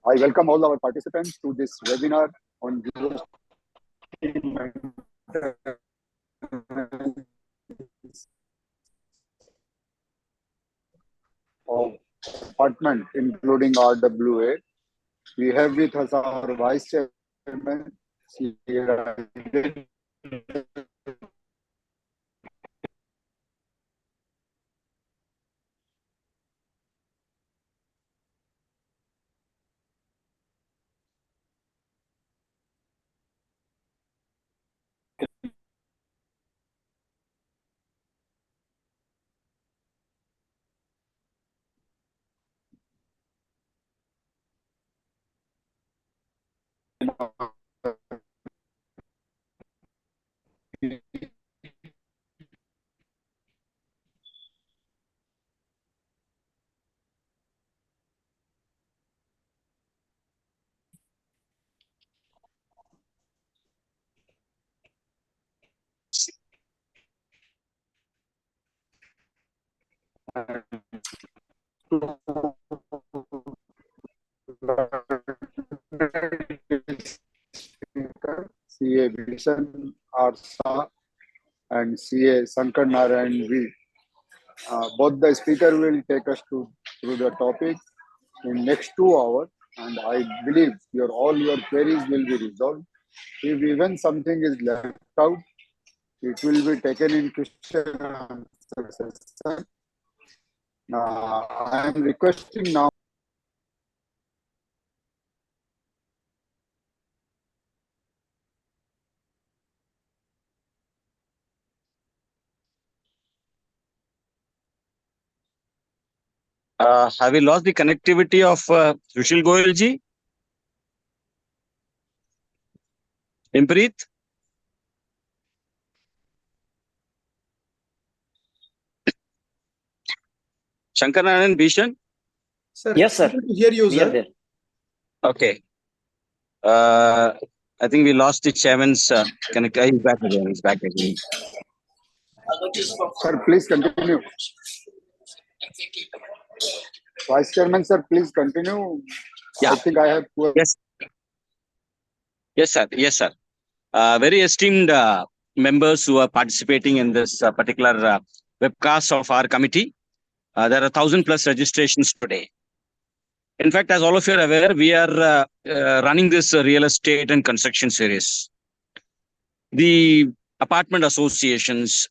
I welcome all our participants to this webinar on of apartment, including RWA. We have with us our Vice Chairman, CA Vishan Arsa and CA Sankar Narayan V. Both the speaker will take us through the topic in next 2 hours, and I believe all your queries will be resolved. If even something is left out, it will be taken in question and answer session. I am requesting now. Have we lost the connectivity of Sushil Goyal ji? Impreet? Shankar Narayan Bhishan? Sir, yes, sir. To hear you, sir. There. Okay. I think we lost the chairman's connect. He's back again. He's back again. Sir, please continue. Vice Chairman, sir, please continue. Yeah. I think I have. Yes. Yes, sir. Yes, sir. Very esteemed members who are participating in this particular webcast of our committee. There are 1,000+ registrations today. In fact, as all of you are aware, we are running this real estate and construction series. The apartment associations.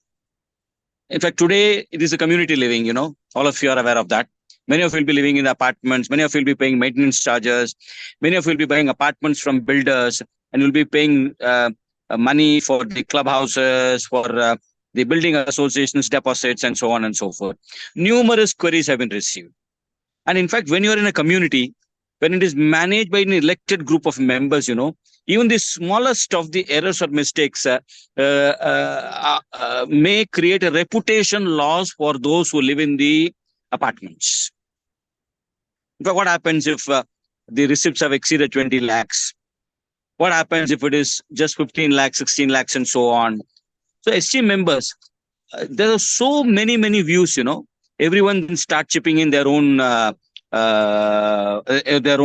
In fact, today it is a community living, all of you are aware of that. Many of you will be living in apartments. Many of you will be paying maintenance charges. Many of you will be buying apartments from builders and will be paying money for the clubhouses, for the building associations, deposits, and so on and so forth. Numerous queries have been received. And in fact, when you are in a community, when it is managed by an elected group of members, even the smallest of the errors or mistakes may create a reputation loss for those who live in the apartments. In fact, what happens if the receipts have exceeded 20 lakhs? What happens if it is just 15 lakhs, 16 lakhs, and so on? So, SG members, there are so many views, everyone start chipping in their own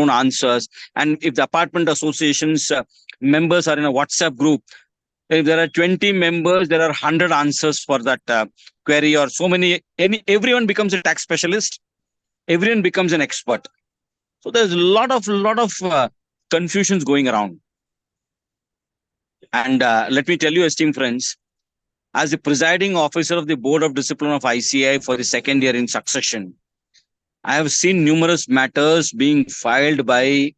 answers. And if the apartment associations members are in a WhatsApp group, if there are 20 members, there are 100 answers for that query, or so many. Everyone becomes a tax specialist. Everyone becomes an expert. So there's a lot of confusions going around. And let me tell you, esteemed friends, as the presiding officer of the Board of Discipline of ICI for the second year in succession, I have seen numerous matters being filed by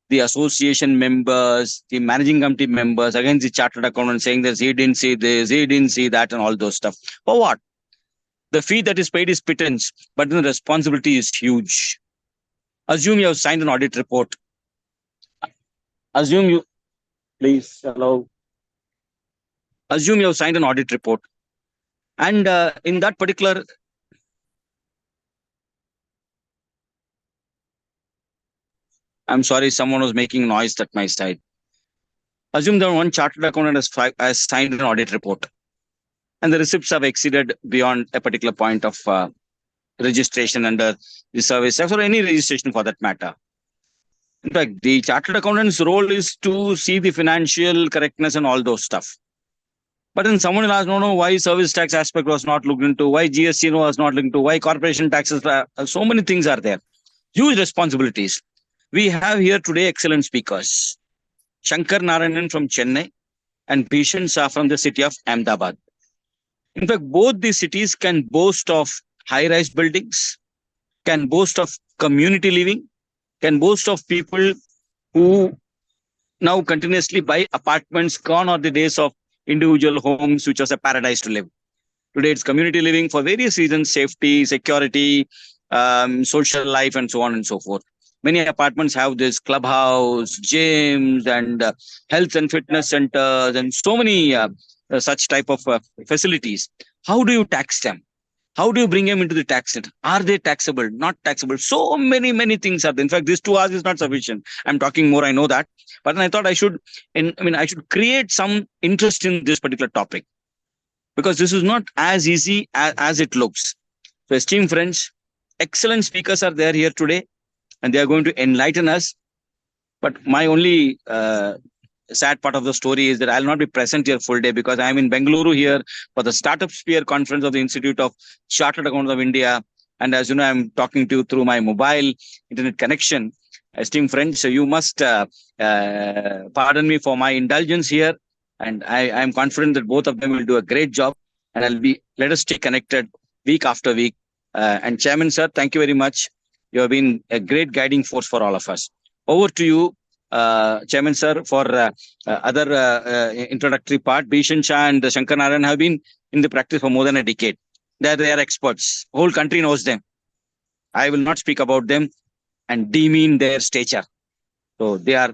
the association members, the managing committee members against the chartered accountant, saying that he didn't see this, he didn't see that, and all those stuff. For what? The fee that is paid is pittance, but the responsibility is huge. Assume you have signed an audit report. Assume you have signed an audit report. And in that particular, I'm sorry, someone was making noise at my side. Assume that one chartered accountant has signed an audit report, and the receipts have exceeded beyond a particular point of registration under the service tax, or any registration for that matter. In fact, the chartered accountant's role is to see the financial correctness and all those stuff. But then someone will ask, no, why service tax aspect was not looked into, why GST was not looked into, why corporation taxes, so many things are there. Huge responsibilities. We have here today excellent speakers. Shankar Narayanan from Chennai and Bhishan Shah from the city of Ahmedabad. In fact, both these cities can boast of high-rise buildings, can boast of community living, can boast of people who now continuously buy apartments. Gone are the days of individual homes, which was a paradise to live. Today, it's community living for various reasons: safety, security, social life, and so on and so forth. Many apartments have this clubhouse, gyms, and health and fitness centers, and so many such type of facilities. How do you tax them? How do you bring them into the tax net? Are they taxable? Not taxable? So many things are there. In fact, these 2 hours is not sufficient. I'm talking more, I know that. But I thought I should create some interest in this particular topic, because this is not as easy as it looks. So, esteemed friends, excellent speakers are there here today, and they are going to enlighten us. But my only sad part of the story is that I'll not be present here full day, because I'm in Bengaluru here for the Startup Sphere conference of the Institute of Chartered Accountants of India. And as you know, I'm talking to you through my mobile internet connection. Esteemed friends, so you must pardon me for my indulgence here. And I'm confident that both of them will do a great job. And let us stay connected week after week. And Chairman, sir, thank you very much. You have been a great guiding force for all of us. Over to you, Chairman sir, for other introductory part. Bhishan Shah and Shankar Narayan have been in the practice for more than a decade. They are experts. Whole country knows them. I will not speak about them and demean their stature. So they are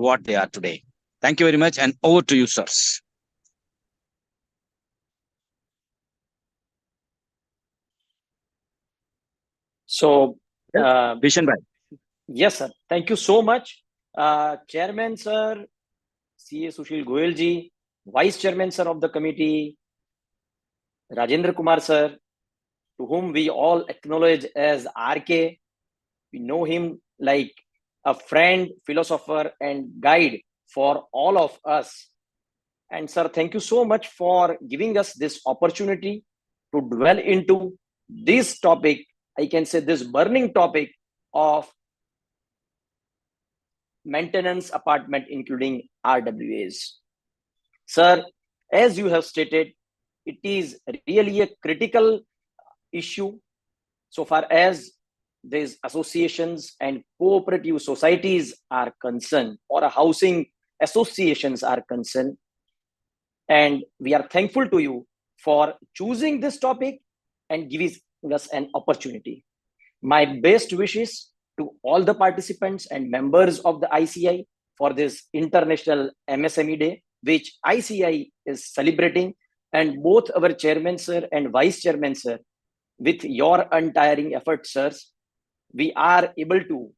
what they are today. Thank you very much, and over to you, sirs. So, Bhishan bhai. yes, sir. Thank you so much, Chairman, sir, CA Sushil Goyal ji, Vice Chairman, sir, of the committee, Rajendra Kumar, sir, to whom we all acknowledge as RK. We know him like a friend, philosopher, and guide for all of us. And, sir, thank you so much for giving us this opportunity to dwell into this topic. I can say this burning topic of maintenance apartment, including RWAs. Sir, as you have stated, it is really a critical issue so far as these associations and cooperative societies are concerned, or housing associations are concerned. And we are thankful to you for choosing this topic and giving us an opportunity. My best wishes to all the participants and members of the ICI for this International MSME Day, which ICI is celebrating. And both our chairman, sir, and vice chairman, sir, with your untiring efforts, sirs, we are able to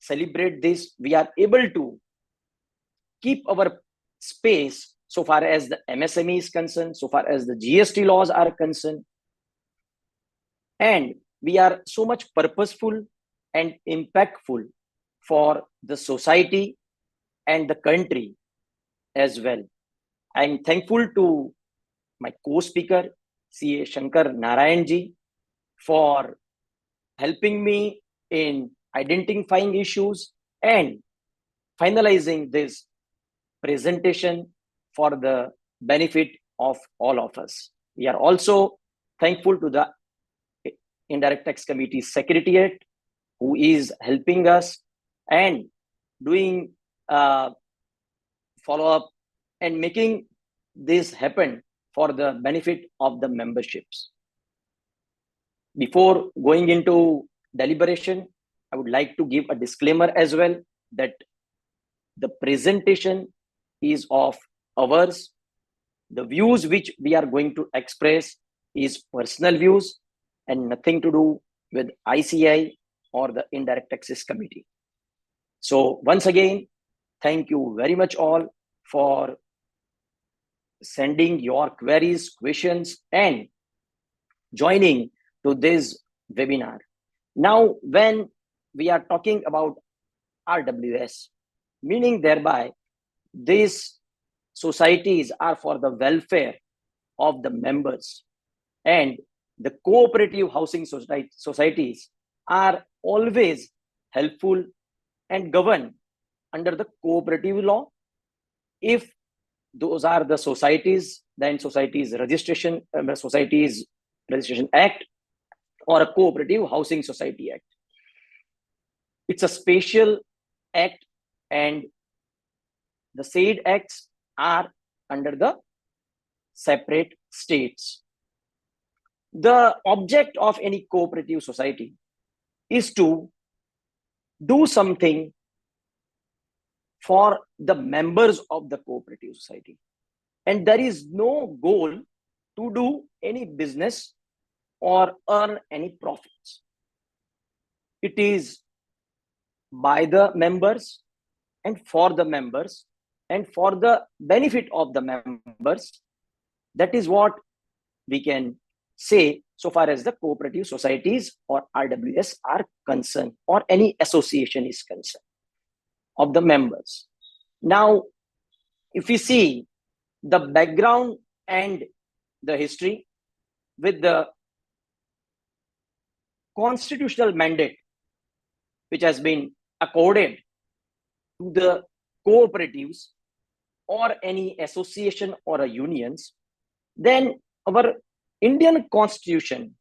celebrate this. We are able to keep our space so far as the MSME is concerned, so far as the GST laws are concerned. And we are so much purposeful and impactful for the society and the country as well. I'm thankful to my co-speaker, CA Shankar Narayan ji, for helping me in identifying issues and finalizing this presentation for the benefit of all of us. We are also thankful to the Indirect Tax Committee Secretariat, who is helping us and doing follow-up and making this happen for the benefit of the memberships. Before going into deliberation, I would like to give a disclaimer as well that the presentation is of ours. The views which we are going to express is personal views and nothing to do with ICI or the Indirect Taxes Committee. So once again, thank you very much all for sending your queries, questions, and joining to this webinar. Now, when we are talking about RWS, meaning thereby these societies are for the welfare of the members, and the cooperative housing societies are always helpful and governed under the cooperative law. If those are the societies, then societies registration act or a cooperative housing society act. It's a special act, and the said acts are under the separate states. The object of any cooperative society is to do something for the members of the cooperative society, and there is no goal to do any business or earn any profits. It is by the members and for the members and for the benefit of the members. That is what we can say so far as the cooperative societies or RWS are concerned, or any association is concerned of the members. Now, if we see the background and the history with the constitutional mandate which has been accorded to the cooperatives or any association or a unions, then our Indian Constitution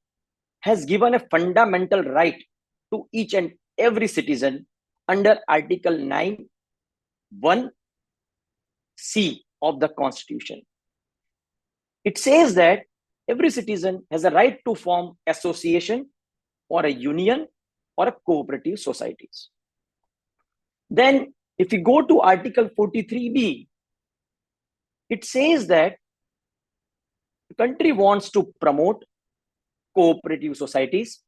has given a fundamental right to each and every citizen under Article 9(1)(c) of the Constitution. It says that every citizen has a right to form association or a union or a cooperative societies. Then if we go to Article 43(b), it says that the country wants to promote cooperative societies,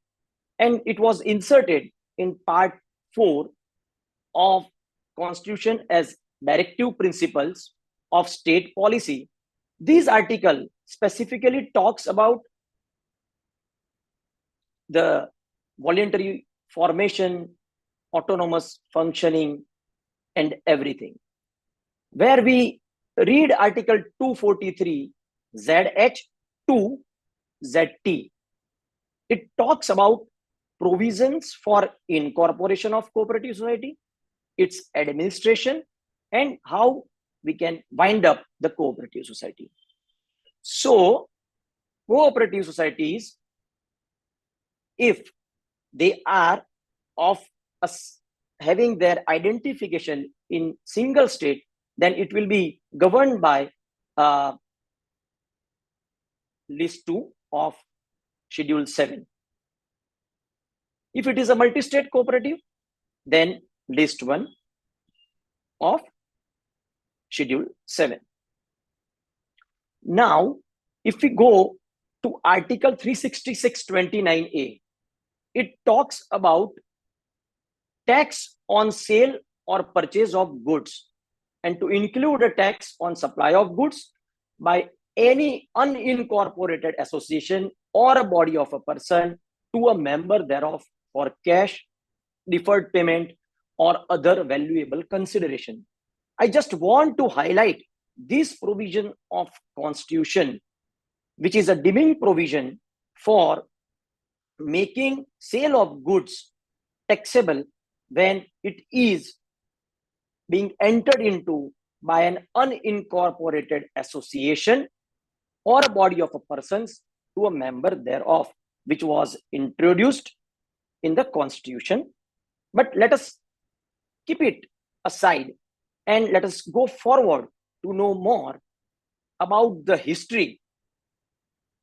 and it was inserted in Part 4 of Constitution as directive principles of state policy. This article specifically talks about the voluntary formation, autonomous functioning, and everything. Where we read Article 243 ZH2 ZT, it talks about provisions for incorporation of cooperative society, its administration, and how we can wind up the cooperative society. So, cooperative societies, if they are of us having their identification in single state, then it will be governed by list 2 of Schedule 7. If it is a multi-state cooperative, then list 1 of Schedule 7. Now, if we go to Article 366(29)(a), it talks about tax on sale or purchase of goods, and to include a tax on supply of goods by any unincorporated association or a body of a person to a member thereof for cash, deferred payment, or other valuable consideration. I just want to highlight this provision of Constitution, which is a deeming provision for making sale of goods taxable when it is being entered into by an unincorporated association or a body of a persons to a member thereof, which was introduced in the Constitution. But let us keep it aside and let us go forward to know more about the history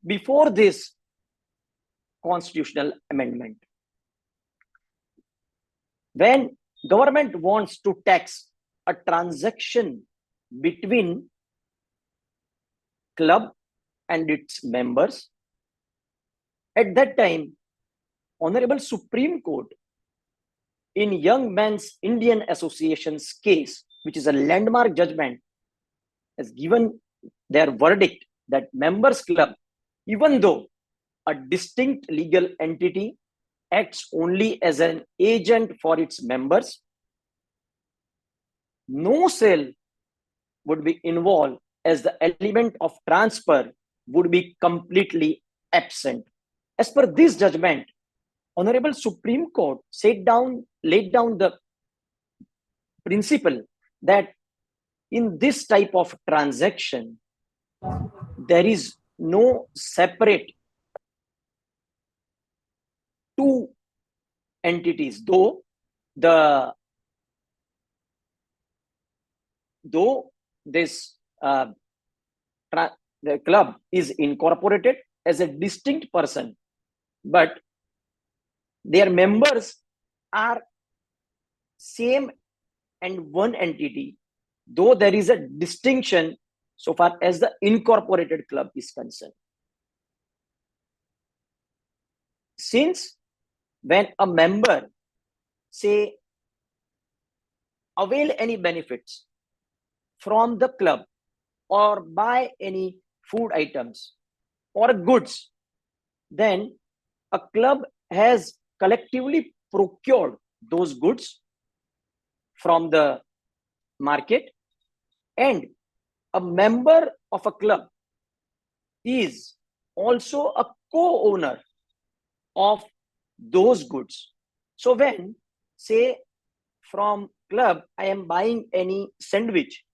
before this constitutional amendment. When government wants to tax a transaction between club and its members, at that time, Honorable Supreme Court in Young Men's Indian Association's case, which is a landmark judgment, has given their verdict that members club, even though a distinct legal entity, acts only as an agent for its members, no sale would be involved, as the element of transfer would be completely absent. As per this judgment, Honorable Supreme Court laid down the principle that in this type of transaction, there is no separate two entities, though this the club is incorporated as a distinct person, but their members are same and one entity, though there is a distinction so far as the incorporated club is concerned. Since when a member, say, avail any benefits from the club or buy any food items or goods, then a club has collectively procured those goods from the market, and a member of a club is also a co-owner of those goods. So when, say, from club I am buying any sandwich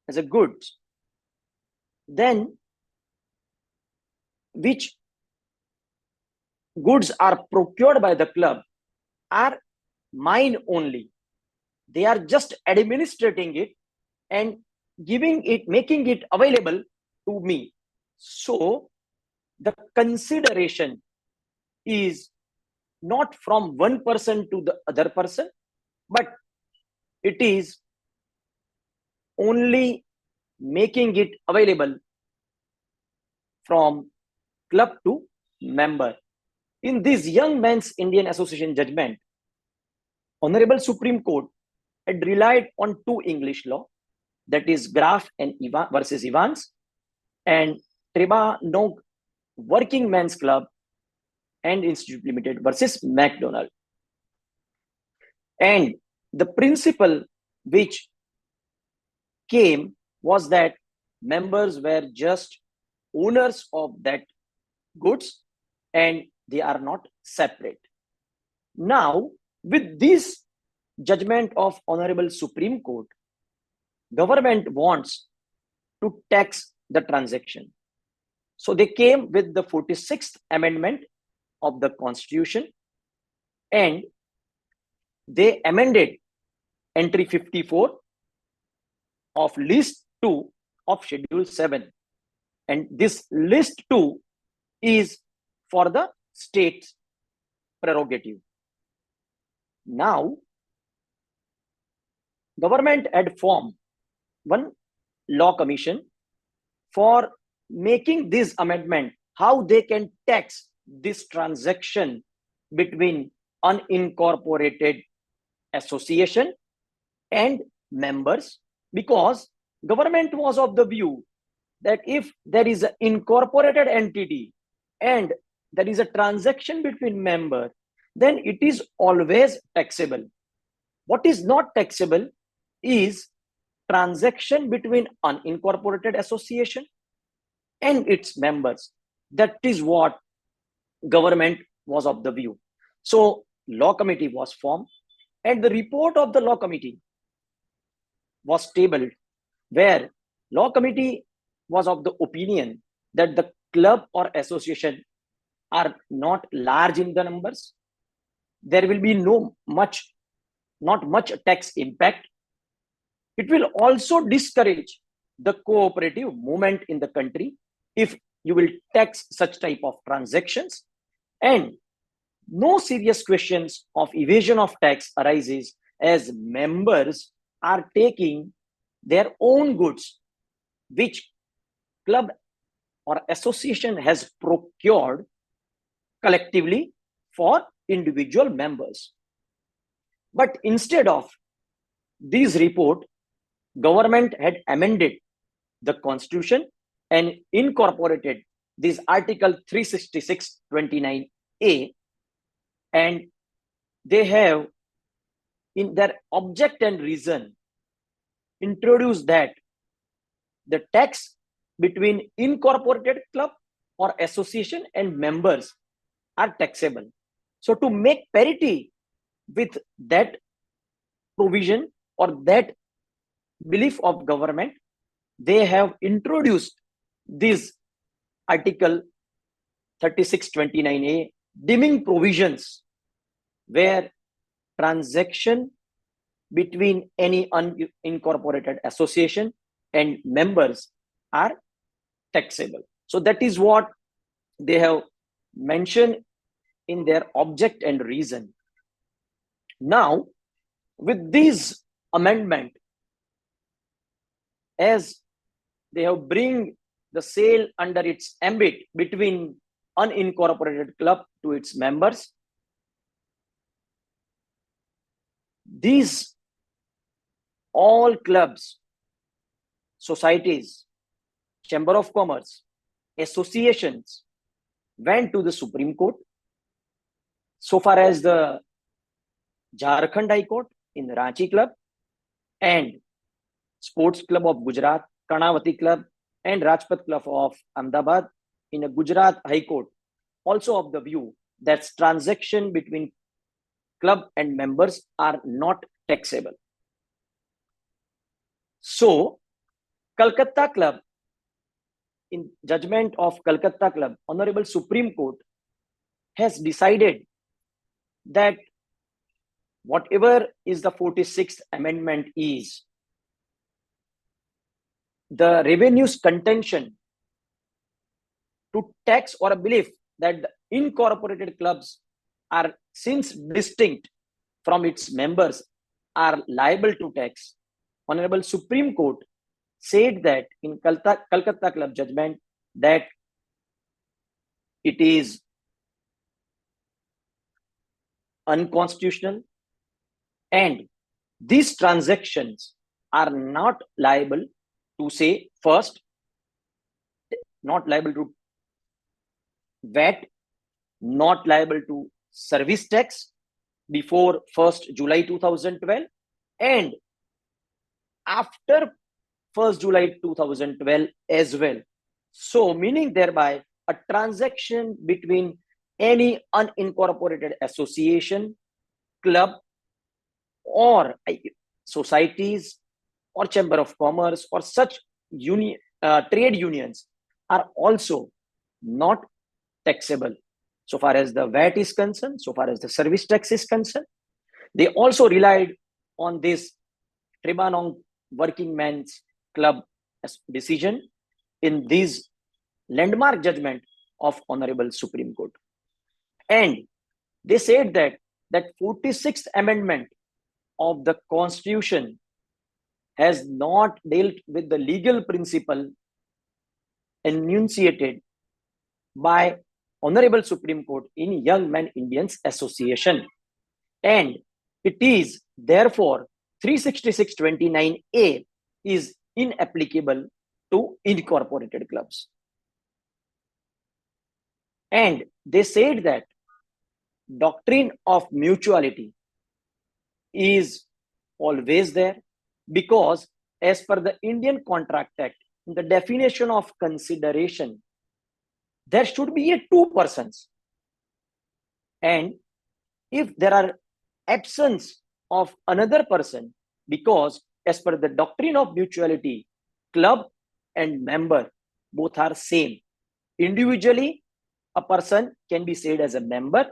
as a goods, then which goods are procured by the club are mine only. They are just administrating it and making it available to me. So the consideration is not from one person to the other person, but it is only making it available from club to member. In this Young Men's Indian Association judgment, Honorable Supreme Court had relied on two English law, that is Graf and versus Evans, and Trebanog Working Men's Club and Institute Limited versus McDonald. And the principle which came was that members were just owners of that goods and they are not separate. Now, with this judgment of Honorable Supreme Court, government wants to tax the transaction. So they came with the 46th Amendment of the Constitution, and they amended entry 54 of list 2 of schedule 7. And this list 2 is for the state's prerogative. Now, government had formed one law commission for making this amendment, how they can tax this transaction between unincorporated association and members, because government was of the view that if there is an incorporated entity and there is a transaction between members, then it is always taxable. What is not taxable is transaction between unincorporated association and its members. That is what government was of the view. So law committee was formed, and the report of the law committee was tabled, where law committee was of the opinion that the club or association are not large in the numbers. There will be not much tax impact. It will also discourage the cooperative movement in the country if you will tax such type of transactions, and no serious questions of evasion of tax arises as members are taking their own goods which club or association has procured collectively for individual members. But instead of this report, government had amended the constitution and incorporated this article 366(29)(a), and they have in their object and reason introduced that the tax between incorporated club or association and members are taxable. So to make parity with that provision or that belief of government, they have introduced this article 3629A dimming provisions, where transaction between any unincorporated association and members are taxable. So that is what they have mentioned in their object and reason. Now, with this amendment, as they have bring the sale under its ambit between unincorporated club to its members, these all clubs, societies, chamber of commerce, associations went to the Supreme Court. So far as the Jharkhand High Court in the Ranchi Club and Sports Club of Gujarat, Karnavati Club and Rajpath Club of Ahmedabad in a Gujarat High Court, also of the view that transaction between club and members are not taxable. So, Calcutta Club, in judgment of Calcutta Club, Honorable Supreme Court has decided that whatever is the 46th amendment is, the revenue's contention to tax or a belief that the incorporated clubs are since distinct from its members are liable to tax. Honorable Supreme Court said that in Calcutta Club judgment that it is unconstitutional and these transactions are not liable to, say, first, not liable to VAT, not liable to service tax before 1st July 2012 and after 1st July 2012 as well. So meaning thereby a transaction between any unincorporated association, club or societies or chamber of commerce or such trade unions are also not taxable so far as the VAT is concerned, so far as the service tax is concerned. They also relied on this Tribanong Working Men's Club decision in this landmark judgment of Honorable Supreme Court. And they said that 46th amendment of the Constitution has not dealt with the legal principle enunciated by Honorable Supreme Court in Young Men Indians Association. And it is therefore 36629A is inapplicable to incorporated clubs. And they said that doctrine of mutuality is always there because as per the Indian Contract Act, in the definition of consideration, there should be two persons. And if there are absence of another person, because as per the doctrine of mutuality, club and member both are same. Individually, a person can be said as a member,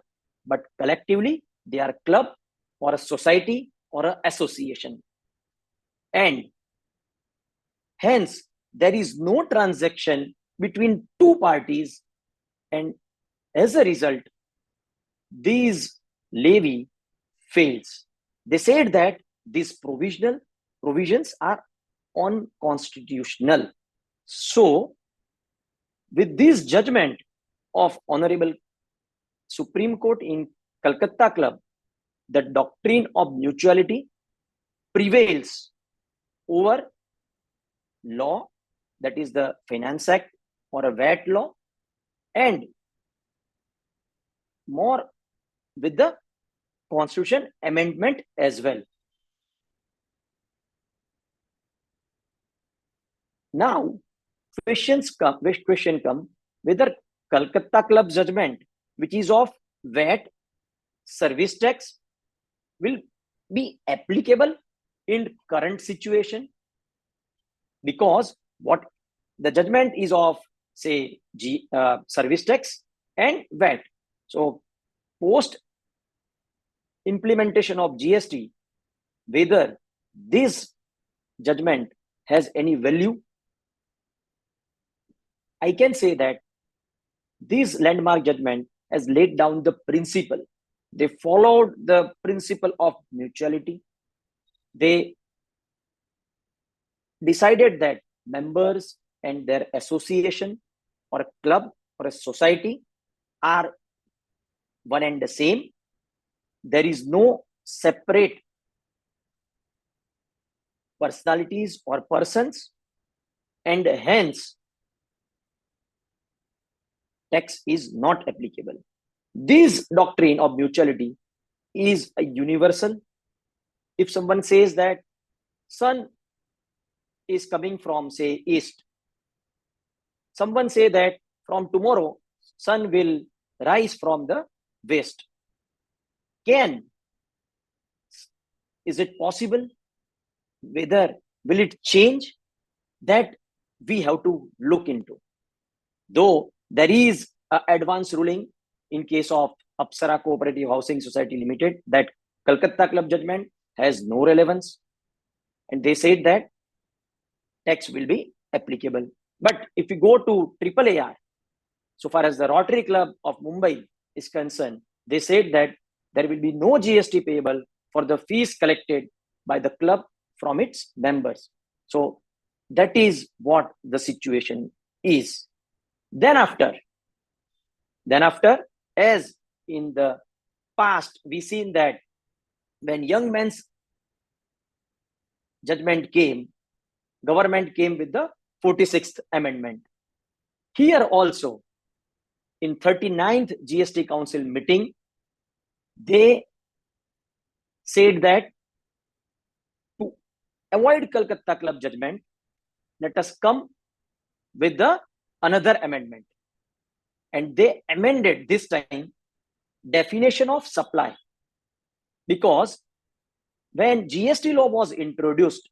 but collectively they are club or a society or an association. And hence, there is no transaction between two parties, and as a result, these levy fails. They said that these provisions are unconstitutional. So, with this judgment of Honorable Supreme Court in Calcutta Club, the doctrine of mutuality prevails over law, that is the Finance Act or a VAT law, and more with the Constitution amendment as well. Now, question come whether Calcutta Club judgment, which is of VAT, service tax, will be applicable in current situation, because what the judgment is of, say, service tax and VAT. So post implementation of GST, whether this judgment has any value, I can say that this landmark judgment has laid down the principle. They followed the principle of mutuality. They decided that members and their association or a club or a society are one and the same. There is no separate personalities or persons, and hence tax is not applicable. This doctrine of mutuality is a universal. If someone says that sun is coming from, say, east, someone say that from tomorrow sun will rise from the west. Is it possible? Whether will it change? That we have to look into. Though there is an advance ruling in case of Apsara Cooperative Housing Society Limited that Calcutta Club judgment has no relevance, and they said that tax will be applicable. But if we go to AAAR, so far as the Rotary Club of Mumbai is concerned, they said that there will be no GST payable for the fees collected by the club from its members. So that is what the situation is. Then after, as in the past, we seen that when Young Men's judgment came, government came with the 46th amendment. Here also, in 39th GST Council meeting, they said that to avoid Calcutta Club judgment, let us come with another amendment. And they amended this time definition of supply, because when GST law was introduced,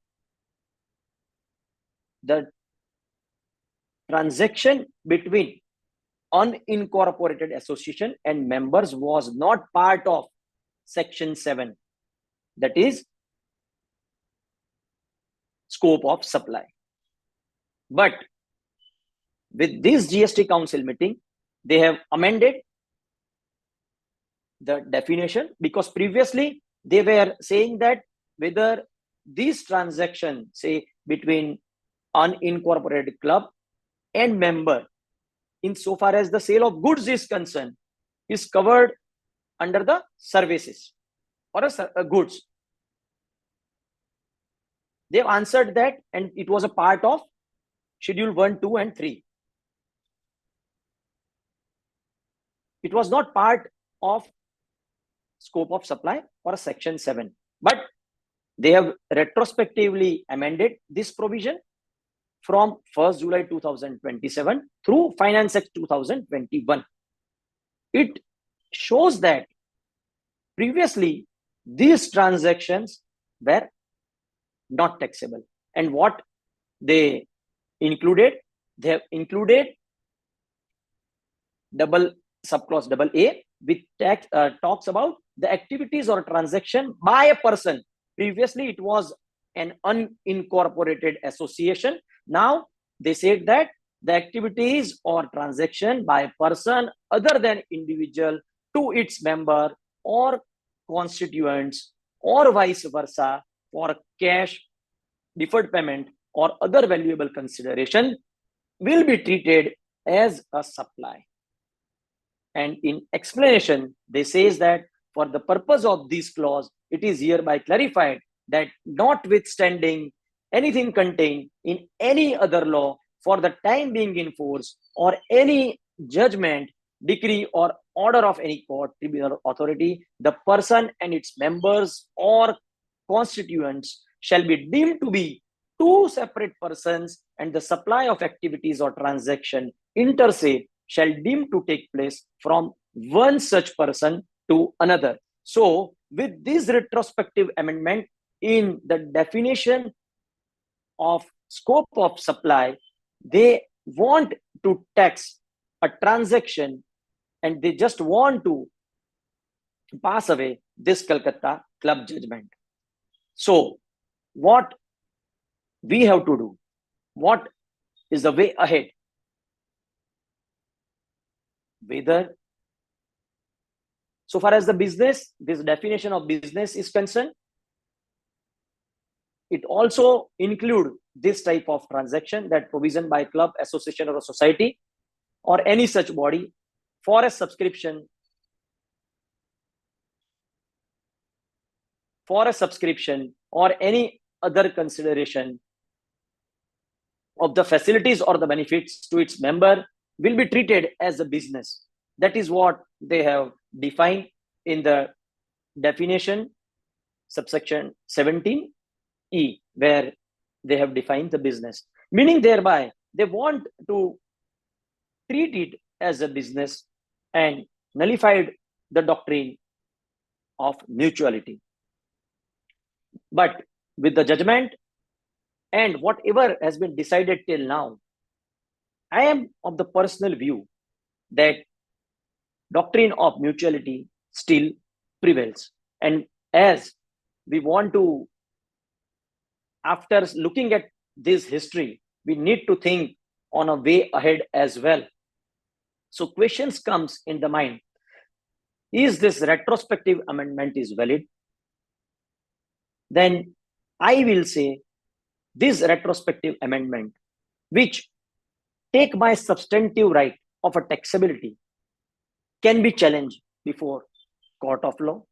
the transaction between unincorporated association and members was not part of section 7, that is scope of supply. But with this GST Council meeting, they have amended the definition, because previously they were saying that whether this transaction, say, between unincorporated club and member, insofar as the sale of goods is concerned, is covered under the services or goods. They've answered that, and it was a part of Schedule 1, 2, and 3. It was not part of scope of supply or section 7. But they have retrospectively amended this provision from 1st July 2027 through Finance Act 2021. It shows that previously these transactions were not taxable. And what they included? They have included subclause double A, which talks about the activities or transaction by a person. Previously, it was an unincorporated association. Now, they said that the activities or transaction by a person other than individual to its member or constituents or vice versa for cash, deferred payment, or other valuable consideration will be treated as a supply. And in explanation, they says that for the purpose of this clause, it is hereby clarified that notwithstanding anything contained in any other law for the time being in force, or any judgment, decree, or order of any court, tribunal, authority, the person and its members or constituents shall be deemed to be two separate persons and the supply of activities or transaction inter se shall deem to take place from one such person to another. So with this retrospective amendment in the definition of scope of supply, they want to tax a transaction and they just want to pass away this Calcutta club judgment. So what we have to do, what is the way ahead? Whether, so far as the business, this definition of business is concerned, it also include this type of transaction that provision by club, association or a society or any such body for a subscription or any other consideration of the facilities or the benefits to its member will be treated as a business. That is what they have defined in the definition subsection 17E, where they have defined the business, meaning thereby they want to treat it as a business and nullified the doctrine of mutuality. But with the judgment and whatever has been decided till now, I am of the personal view that doctrine of mutuality still prevails. And as we want to, after looking at this history, we need to think on a way ahead as well. So questions comes in the mind. Is this retrospective amendment is valid? Then I will say this retrospective amendment, which take my substantive right of a taxability, can be challenged before court of law.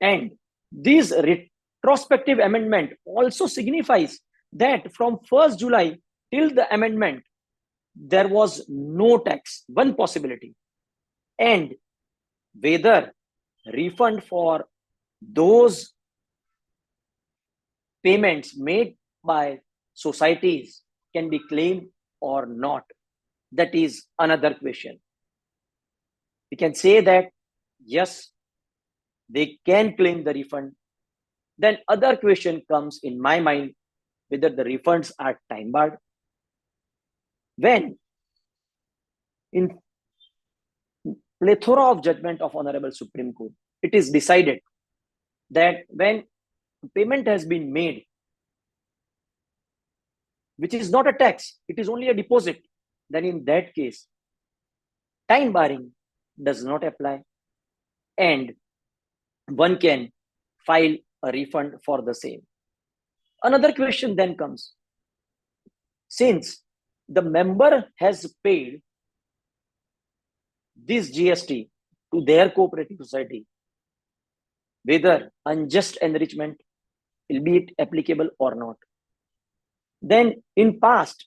And this retrospective amendment also signifies that from 1st July till the amendment, there was no tax, one possibility. And whether refund for those payments made by societies can be claimed or not, that is another question. We can say that yes, they can claim the refund. Then other question comes in my mind, whether the refunds are time barred. When in plethora of judgment of Honorable Supreme Court, it is decided that when payment has been made, which is not a tax, it is only a deposit, then in that case, time barring does not apply and one can file a refund for the same. Another question then comes, since the member has paid this GST to their cooperative society, whether unjust enrichment will be applicable or not. Then in past,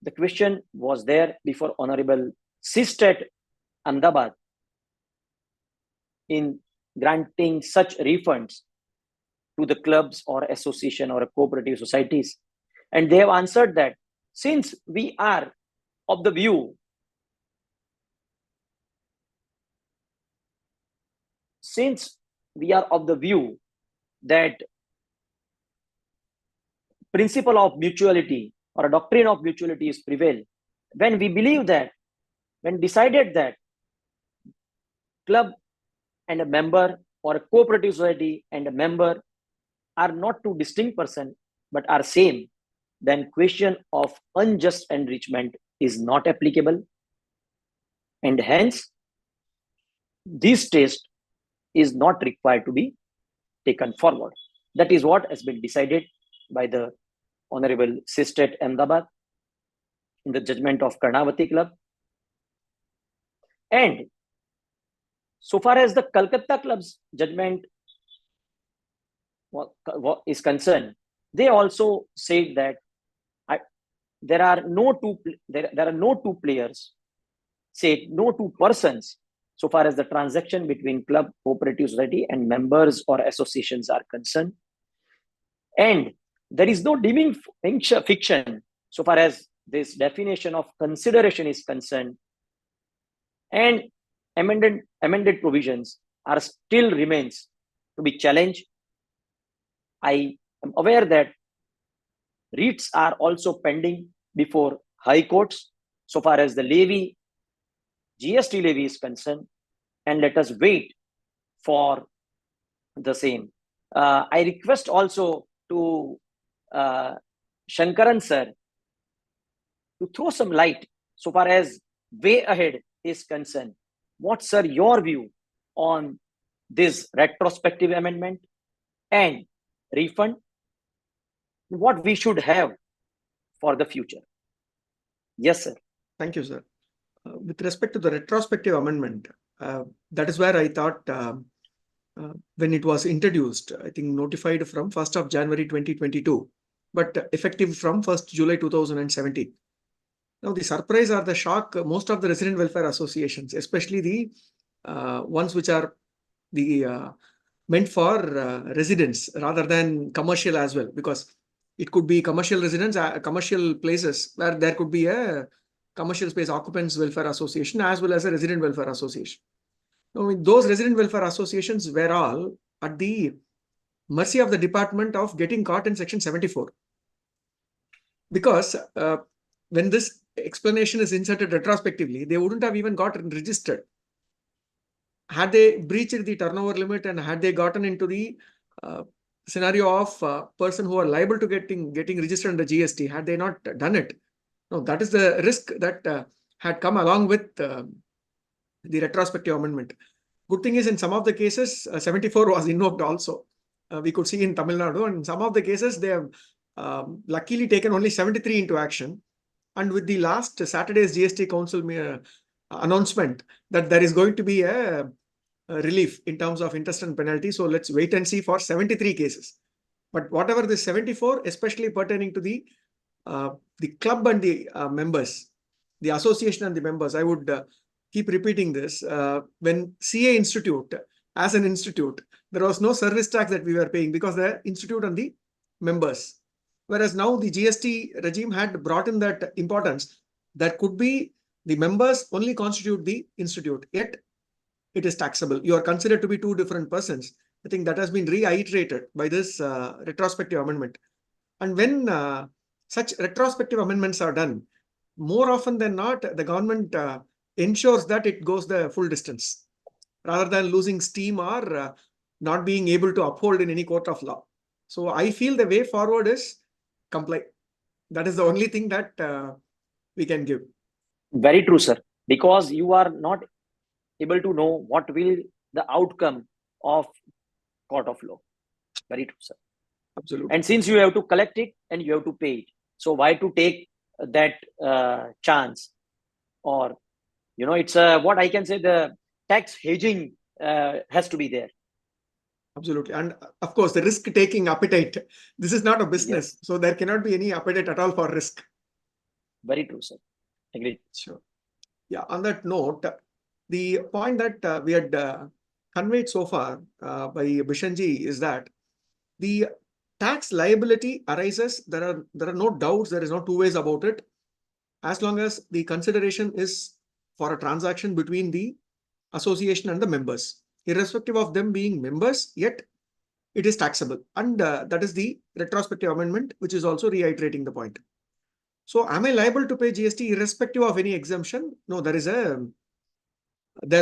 the question was there before Honorable Sistat Ahmedabad in granting such refunds to the clubs or association or cooperative societies. And they have answered that since we are of the view that principle of mutuality or a doctrine of mutuality is prevail, when we believe that, when decided that club and a member or a cooperative society and a member are not two distinct persons but are same, then question of unjust enrichment is not applicable, and hence this test is not required to be taken forward. That is what has been decided by the Honorable Sistat Ahmedabad in the judgment of Karnavati Club. And so far as the Calcutta Club's judgment is concerned, they also said that there are no two players, say no two persons, so far as the transaction between club, cooperative society and members or associations are concerned. And there is no deeming fiction so far as this definition of consideration is concerned. And amended provisions are still remains to be challenged. I am aware that writs are also pending before high courts so far as the levy, GST levy is concerned, and let us wait for the same. I request also to Shankaran sir to throw some light so far as way ahead is concerned. What's, sir, your view on this retrospective amendment and refund? What we should have for the future? Yes, sir. Thank you, sir. With respect to the retrospective amendment, that is where I thought when it was introduced, I think notified from 1st of January 2022, but effective from 1st July 2017. Now, the surprise or the shock, most of the resident welfare associations, especially the ones which are the meant for residents rather than commercial as well, because it could be commercial residents, commercial places where there could be a commercial space occupants welfare association as well as a resident welfare association. Now, those resident welfare associations were all at the mercy of the department of getting caught in section 74. Because when this explanation is inserted retrospectively, they wouldn't have even gotten registered. Had they breached the turnover limit and had they gotten into the scenario of person who are liable to getting registered under GST, had they not done it, no, that is the risk that had come along with the retrospective amendment. Good thing is, in some of the cases, 74 was invoked also. We could see in Tamil Nadu, and in some of the cases, they have luckily taken only 73 into action. And with the last Saturday's GST Council announcement that there is going to be a relief in terms of interest and penalty. So let's wait and see for 73 cases. But whatever the 74, especially pertaining to the club and the members, the association and the members, I would keep repeating this. When CA Institute, as an institute, there was no service tax that we were paying because the institute and the members. Whereas now the GST regime had brought in that importance that could be the members only constitute the institute, yet it is taxable. You are considered to be two different persons. I think that has been reiterated by this retrospective amendment. And when such retrospective amendments are done, more often than not, the government ensures that it goes the full distance rather than losing steam or not being able to uphold in any court of law. So I feel the way forward is comply. That is the only thing that we can give. Very true, sir. Because you are not able to know what will the outcome of court of law. Very true, sir. Absolutely. And since you have to collect it and you have to pay it, so why to take that chance? Or, you know, it's what I can say, the tax hedging has to be there. Absolutely. And of course, the risk-taking appetite. This is not a business. Yes. So there cannot be any appetite at all for risk. Very true, sir. Agreed. Sure. Yeah. On that note, the point that we had conveyed so far by Bishanji is that the tax liability arises. There are no doubts. There is no two ways about it. As long as the consideration is for a transaction between the association and the members, irrespective of them being members, yet it is taxable. And that is the retrospective amendment, which is also reiterating the point. So am I liable to pay GST irrespective of any exemption? No, there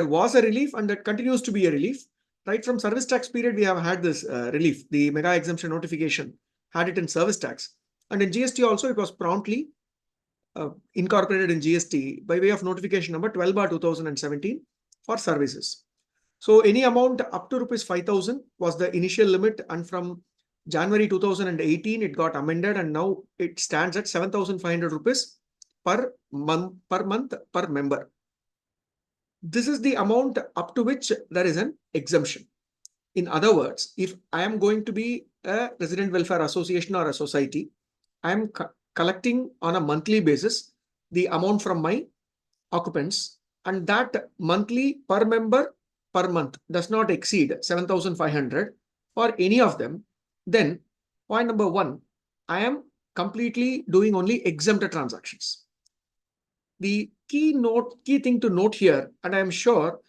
was a relief and that continues to be a relief. Right from service tax period, we have had this relief. The mega exemption notification had it in service tax. And in GST also, it was promptly incorporated in GST by way of notification number 12/2017 for services. So any amount up to rupees 5,000 was the initial limit, and from January 2018 it got amended, and now it stands at 7,500 rupees per month per member. This is the amount up to which there is an exemption. In other words, if I am going to be a resident welfare association or a society, I am collecting on a monthly basis the amount from my occupants, and that monthly per member per month does not exceed 7,500 for any of them, then Point number one, I am completely doing only exempted transactions. The key thing to note here, and I am sure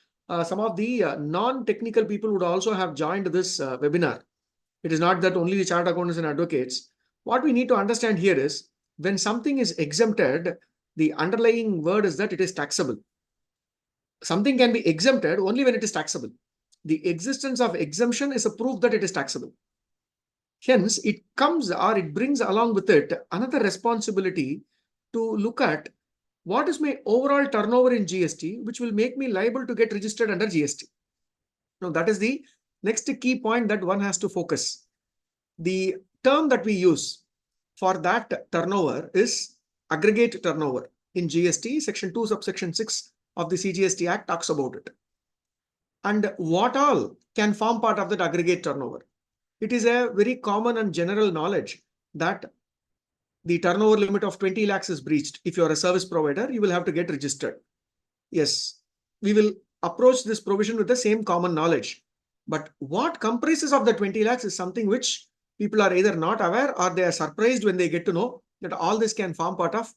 some of the non-technical people would also have joined this webinar. It is not that only the chartered accountants and advocates. What we need to understand here is when something is exempted, the underlying word is that it is taxable. Something can be exempted only when it is taxable. The existence of exemption is a proof that it is taxable. Hence, it comes or it brings along with it another responsibility to look at what is my overall turnover in GST, which will make me liable to get registered under GST. Now, that is the next key point that one has to focus. The term that we use for that turnover is aggregate turnover. In GST, section 2, subsection 6 of the CGST Act talks about it. And what all can form part of that aggregate turnover? It is a very common and general knowledge that the turnover limit of 20 lakhs is breached. If you are a service provider, you will have to get registered. Yes, we will approach this provision with the same common knowledge. But what comprises of the 20 lakhs is something which people are either not aware or they are surprised when they get to know that all this can form part of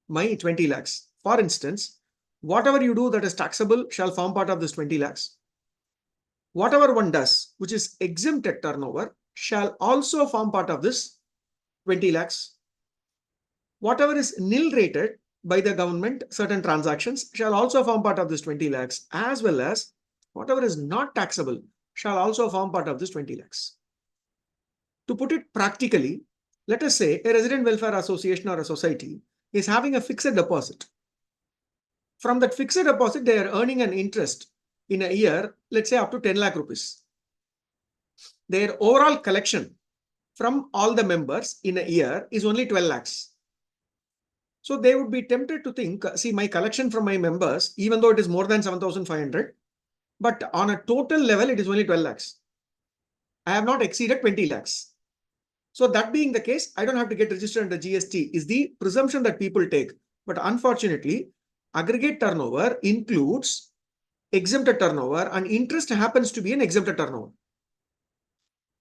my 20 lakhs. For instance, whatever you do that is taxable shall form part of this 20 lakhs. Whatever one does, which is exempted turnover, shall also form part of this 20 lakhs. Whatever is nil rated by the government, certain transactions shall also form part of this 20 lakhs, as well as whatever is not taxable shall also form part of this 20 lakhs. To put it practically, let us say a resident welfare association or a society is having a fixed deposit. From that fixed deposit, they are earning an interest in a year, let's say up to 10 lakh rupees. Their overall collection from all the members in a year is only 12 lakhs. So they would be tempted to think, see, my collection from my members, even though it is more than 7,500, but on a total level, it is only 12 lakhs. I have not exceeded 20 lakhs. So that being the case, I don't have to get registered under GST is the presumption that people take. But unfortunately, aggregate turnover includes exempted turnover, and interest happens to be an exempted turnover.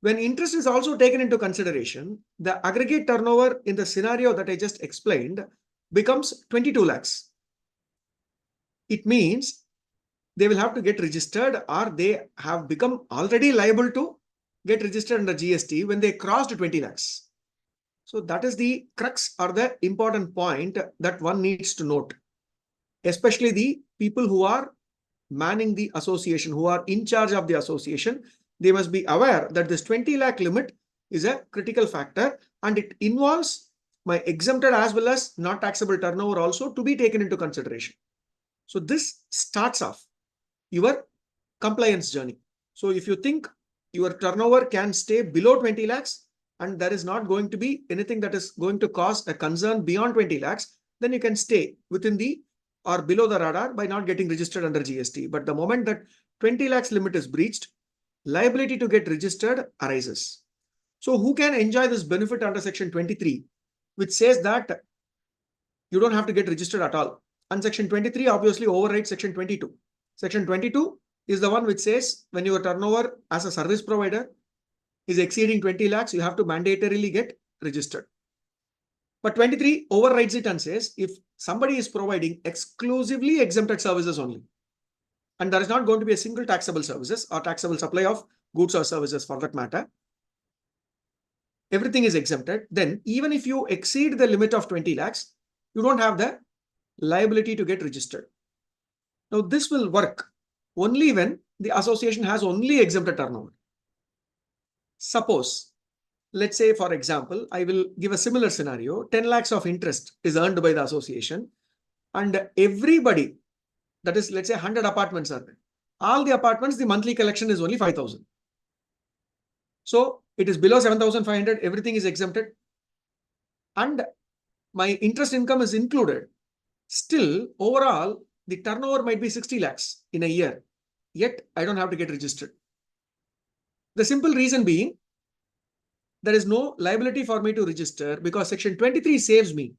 When interest is also taken into consideration, the aggregate turnover in the scenario that I just explained becomes 22 lakhs. It means they will have to get registered or they have become already liable to get registered under GST when they crossed 20 lakhs. So that is the crux or the important point that one needs to note, especially the people who are manning the association, who are in charge of the association. They must be aware that this 20 lakh limit is a critical factor and it involves my exempted as well as not taxable turnover also to be taken into consideration. So this starts off your compliance journey. So if you think your turnover can stay below 20 lakhs and there is not going to be anything that is going to cause a concern beyond 20 lakhs, then you can stay within the or below the radar by not getting registered under GST. But the moment that 20 lakhs limit is breached, liability to get registered arises. So who can enjoy this benefit under section 23, which says that you don't have to get registered at all? And section 23 obviously overrides section 22. Section 22 is the one which says when your turnover as a service provider is exceeding 20 lakhs, you have to mandatorily get registered. But 23 overrides it and says if somebody is providing exclusively exempted services only, and there is not going to be a single taxable services or taxable supply of goods or services for that matter, everything is exempted, then even if you exceed the limit of 20 lakhs, you don't have the liability to get registered. Now, this will work only when the association has only exempted turnover. Suppose, let's say, for example, I will give a similar scenario. 10 lakhs of interest is earned by the association and everybody, that is, let's say 100 apartments are there. All the apartments, the monthly collection is only 5,000. So it is below 7,500, everything is exempted. And my interest income is included. Still, overall, the turnover might be 60 lakhs in a year. Yet, I don't have to get registered. The simple reason being, there is no liability for me to register because section 23 saves me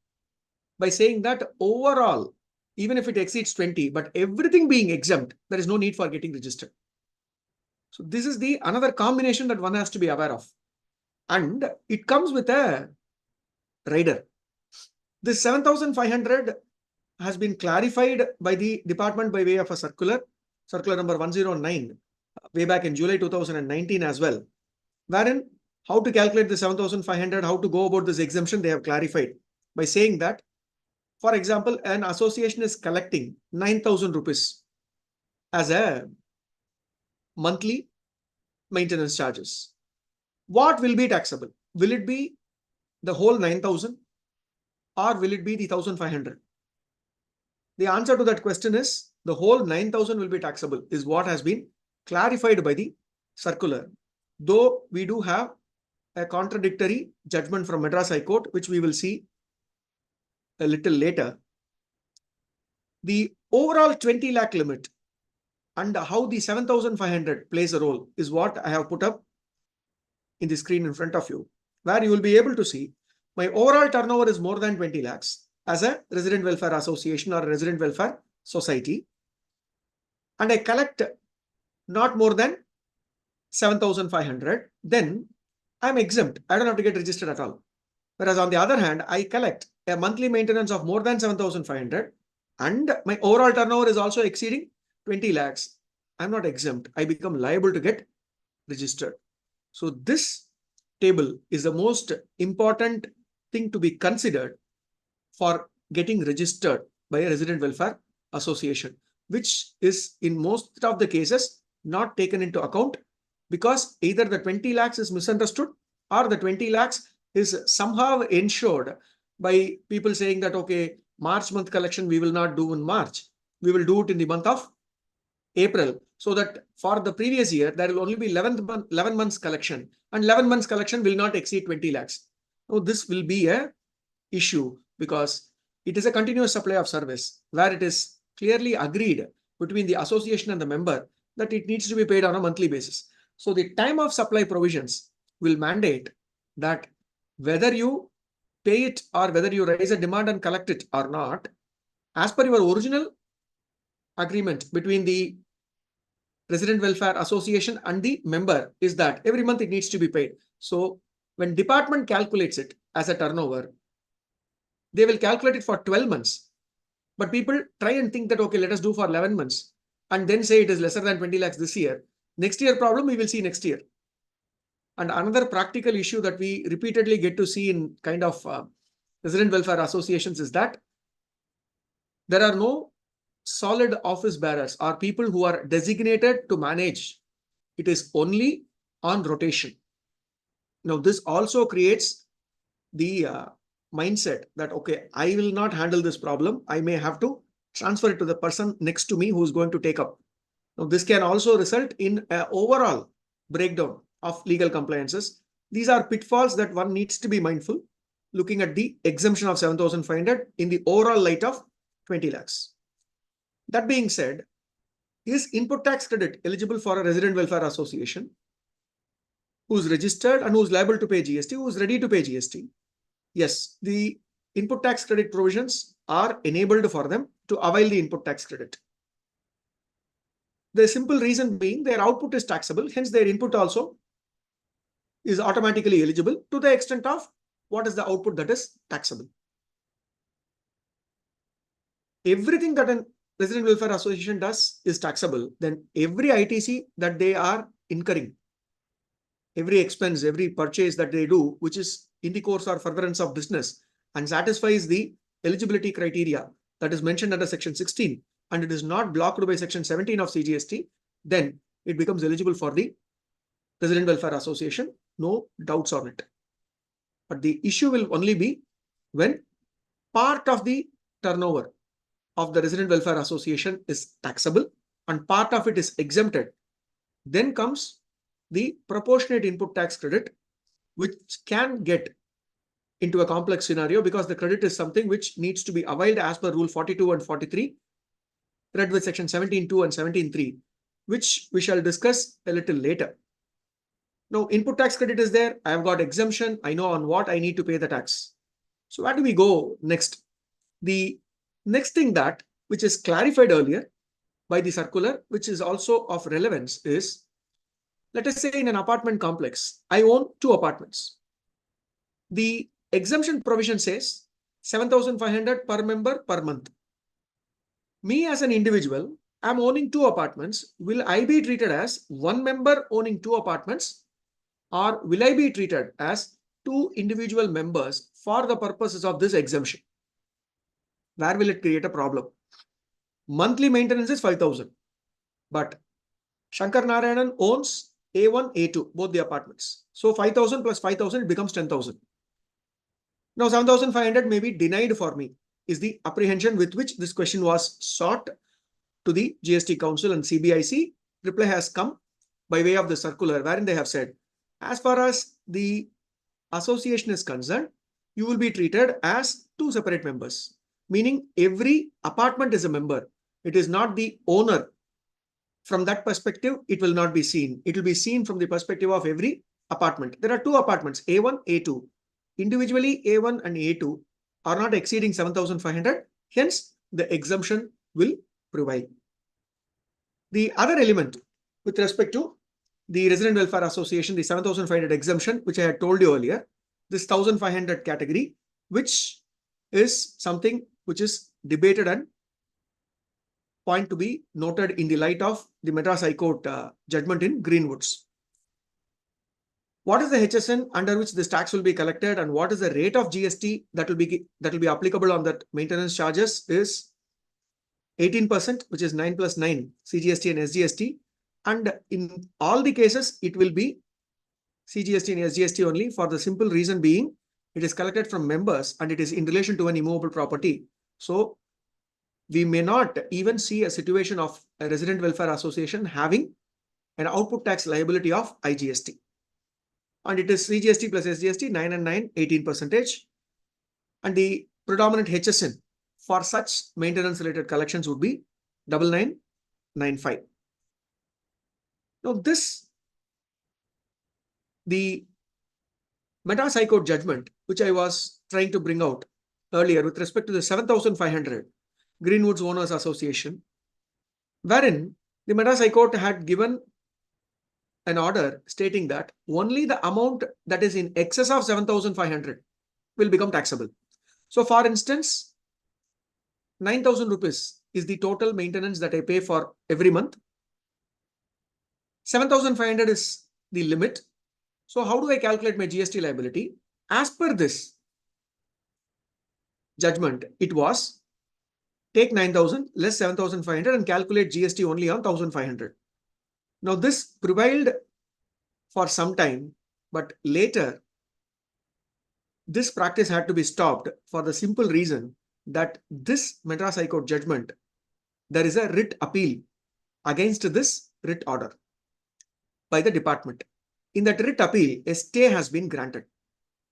by saying that overall, even if it exceeds 20, but everything being exempt, there is no need for getting registered. So this is the another combination that one has to be aware of. and it comes with a rider. This 7,500 has been clarified by the department by way of a circular number 109, way back in July 2019 as well, wherein how to calculate the 7,500, how to go about this exemption, they have clarified by saying that, for example, an association is collecting 9,000 rupees as a monthly maintenance charges. What will be taxable? Will it be the whole 9,000 or will it be the 1,500? The answer to that question is the whole 9,000 will be taxable, is what has been clarified by the circular. Though we do have a contradictory judgment from Madras High Court, which we will see a little later. The overall 20 lakh limit and how the 7,500 plays a role is what I have put up in the screen in front of you, where you will be able to see my overall turnover is more than 20 lakhs as a resident welfare association or a resident welfare society, and I collect not more than 7,500, then I'm exempt. I don't have to get registered at all. Whereas on the other hand, I collect a monthly maintenance of more than 7,500 and my overall turnover is also exceeding 20 lakhs. I'm not exempt. I become liable to get registered. So this table is the most important thing to be considered for getting registered by a resident welfare association, which is in most of the cases not taken into account, because either the 20 lakhs is misunderstood or the 20 lakhs is somehow ensured by people saying that, okay, March month collection we will not do in March. We will do it in the month of April, so that for the previous year, there will only be 11 months collection, and 11 months collection will not exceed 20 lakhs. So this will be a issue because it is a continuous supply of service where it is clearly agreed between the association and the member that it needs to be paid on a monthly basis. So the time of supply provisions will mandate that whether you pay it or whether you raise a demand and collect it or not, as per your original agreement between the resident welfare association and the member, is that every month it needs to be paid. So when department calculates it as a turnover, they will calculate it for 12 months. But people try and think that, okay, let us do for 11 months and then say it is lesser than 20 lakhs this year. Next year problem we will see next year. And another practical issue that we repeatedly get to see in kind of resident welfare associations is that there are no solid office bearers or people who are designated to manage. It is only on rotation. Now, this also creates the mindset that, okay, I will not handle this problem. I may have to transfer it to the person next to me who is going to take up. Now, this can also result in an overall breakdown of legal compliances. These are pitfalls that one needs to be mindful, looking at the exemption of 7,500 in the overall light of 20 lakhs. That being said, is input tax credit eligible for a resident welfare association who is registered and who is liable to pay GST, who is ready to pay GST? Yes, the input tax credit provisions are enabled for them to avail the input tax credit. The simple reason being their output is taxable, hence their input also is automatically eligible to the extent of what is the output that is taxable. Everything that an resident welfare association does is taxable, then every ITC that they are incurring, every expense, every purchase that they do, which is in the course or furtherance of business and satisfies the eligibility criteria that is mentioned under section 16 and it is not blocked by section 17 of CGST, then it becomes eligible for the resident welfare association, no doubts on it. But the issue will only be when part of the turnover of the resident welfare association is taxable and part of it is exempted. Then comes the proportionate input tax credit, which can get into a complex scenario because the credit is something which needs to be availed as per Rule 42 and 43, read with section 17.2 and 17.3, which we shall discuss a little later. Now, input tax credit is there. I have got exemption. I know on what I need to pay the tax. So where do we go next? The next thing that, which is clarified earlier by the circular, which is also of relevance is, let us say in an apartment complex, I own 2 apartments. The exemption provision says 7,500 per member per month. Me as an individual, I'm owning 2 apartments. Will I be treated as one member owning 2 apartments, or will I be treated as 2 individual members for the purposes of this exemption? Where will it create a problem? Monthly maintenance is 5,000, but Shankar Narayanan owns A1, A2, both the apartments. So 5,000 plus 5,000, it becomes 10,000. Now 7,500 may be denied for me, is the apprehension with which this question was sought to the GST Council and CBIC. Reply has come by way of the circular, wherein they have said, as far as the association is concerned, you will be treated as 2 separate members, meaning every apartment is a member. It is not the owner. From that perspective, it will not be seen. It will be seen from the perspective of every apartment. There are 2 apartments, A1, A2. Individually, A1 and A2 are not exceeding 7,500. Hence, the exemption will prevail. The other element with respect to the Resident Welfare Association, the 7,500 exemption, which I had told you earlier, this 1,500 category, which is something which is debated and point to be noted in the light of the Madras High Court judgment in Greenwoods. What is the HSN under which this tax will be collected, and what is the rate of GST that will be applicable on that maintenance charges is 18%, which is 9 plus 9 CGST and SGST. And in all the cases, it will be CGST and SGST only, for the simple reason being it is collected from members and it is in relation to an immovable property. So we may not even see a situation of a Resident Welfare Association having an output tax liability of IGST. And it is CGST plus SGST, 9 and 9, 18%. And the predominant HSN for such maintenance related collections would be 9995. Now the Madras High Court judgment, which I was trying to bring out earlier with respect to the 7,500 Greenwoods Owners Association, wherein the Madras High Court had given an order stating that only the amount that is in excess of 7,500 will become taxable. So for instance, 9,000 rupees is the total maintenance that I pay for every month. 7,500 is the limit. So how do I calculate my GST liability? As per this judgment, it was take 9,000 less 7,500 and calculate GST only on 1,500. Now this prevailed for some time, but later this practice had to be stopped for the simple reason that this Madras High Court judgment, there is a writ appeal against this writ order by the department. In that writ appeal, a stay has been granted.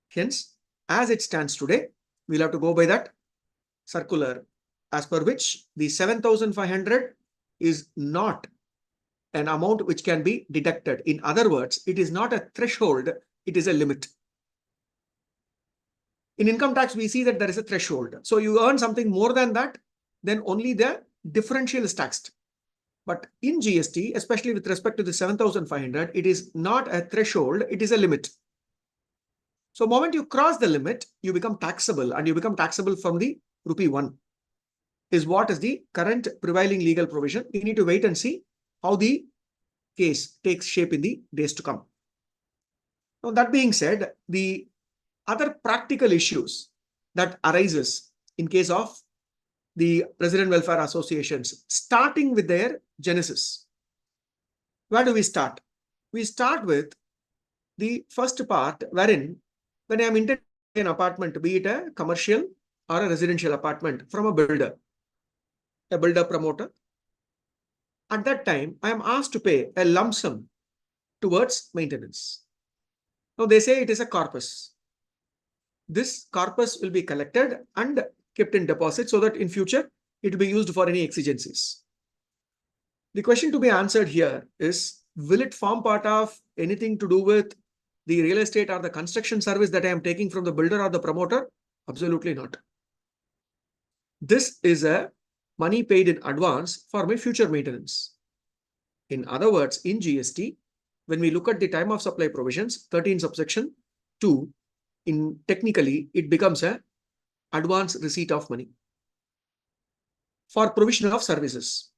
Hence, as it stands today, we'll have to go by that circular, as per which the 7,500 is not an amount which can be deducted. In other words, it is not a threshold, it is a limit. In income tax, we see that there is a threshold. So you earn something more than that, then only the differential is taxed. But in GST, especially with respect to the 7,500, it is not a threshold, it is a limit. So the moment you cross the limit, you become taxable, and you become taxable from the rupee 1 is what is the current prevailing legal provision. We need to wait and see how the case takes shape in the days to come. Now, that being said, the other practical issues that arises in case of the Resident Welfare Associations, starting with their genesis. Where do we start? We start with the first part, wherein when I am intending an apartment, be it a commercial or a residential apartment from a builder promoter, at that time, I am asked to pay a lump sum towards maintenance. Now, they say it is a corpus. This corpus will be collected and kept in deposit so that in future, it will be used for any exigencies. The question to be answered here is, will it form part of anything to do with the real estate or the construction service that I am taking from the builder or the promoter? Absolutely not. This is a money paid in advance for my future maintenance. In other words, in GST, when we look at the time of supply provisions, 13 subsection 2, technically, it becomes a advance receipt of money for provision of services.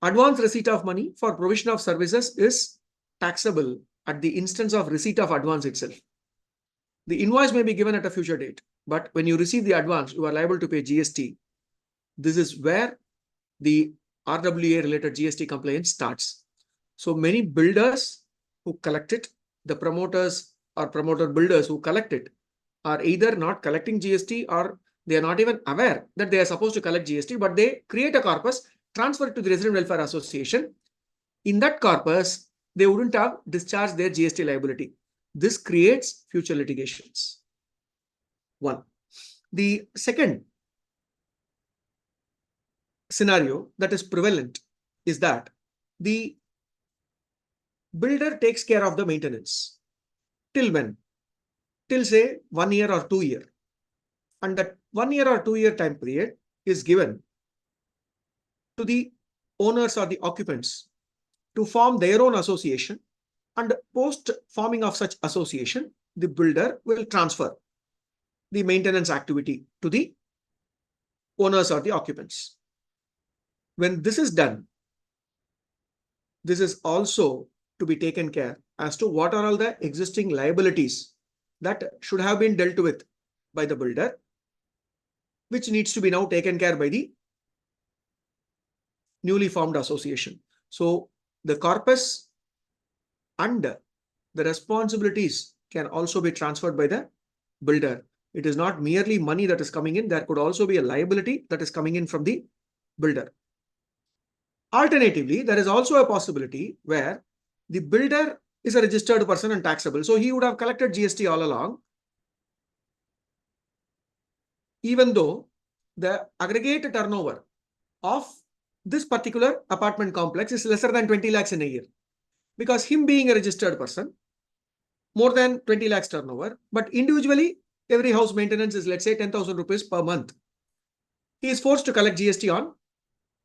Advance receipt of money for provision of services is taxable at the instance of receipt of advance itself. The invoice may be given at a future date, but when you receive the advance, you are liable to pay GST. This is where the RWA related GST compliance starts. So many builders who collect it, the promoters or promoter builders who collect it, are either not collecting GST or they are not even aware that they are supposed to collect GST, but they create a corpus, transfer it to the Resident Welfare Association. In that corpus, they wouldn't have discharged their GST liability. This creates future litigations. One. The second scenario that is prevalent is that the builder takes care of the maintenance. Till when? Till say 1 year or 2 year. And that 1 year or 2 year time period is given to the owners or the occupants to form their own association, and post forming of such association, the builder will transfer the maintenance activity to the owners or the occupants. When this is done, this is also to be taken care as to what are all the existing liabilities that should have been dealt with by the builder, which needs to be now taken care by the newly formed association. So the corpus and the responsibilities can also be transferred by the builder. It is not merely money that is coming in. There could also be a liability that is coming in from the builder. Alternatively, there is also a possibility where the builder is a registered person and taxable. So he would have collected GST all along, even though the aggregate turnover of this particular apartment complex is lesser than 20 lakhs in a year. Because him being a registered person, more than 20 lakhs turnover, but individually, every house maintenance is, let's say, 10,000 rupees per month. He is forced to collect GST on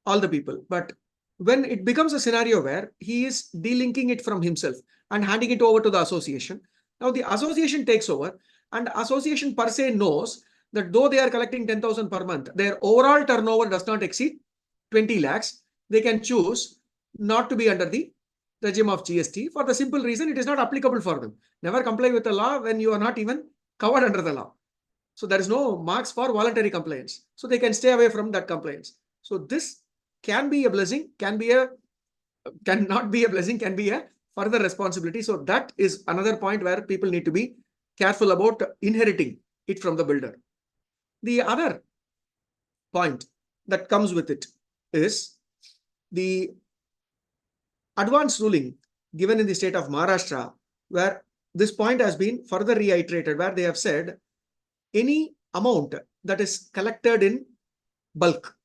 all the people. But when it becomes a scenario where he is delinking it from himself and handing it over to the association, now the association takes over, and the association per se knows that though they are collecting 10,000 per month, their overall turnover does not exceed 20 lakhs. They can choose not to be under the regime of GST for the simple reason it is not applicable for them. Never comply with the law when you are not even covered under the law. So there is no marks for voluntary compliance. So they can stay away from that compliance. So this can be a blessing, cannot be a blessing, can be a further responsibility. So that is another point where people need to be careful about inheriting it from the builder. The other point that comes with it is the advance ruling given in the state of Maharashtra, where this point has been further reiterated, where they have said any amount that is collected in bulk,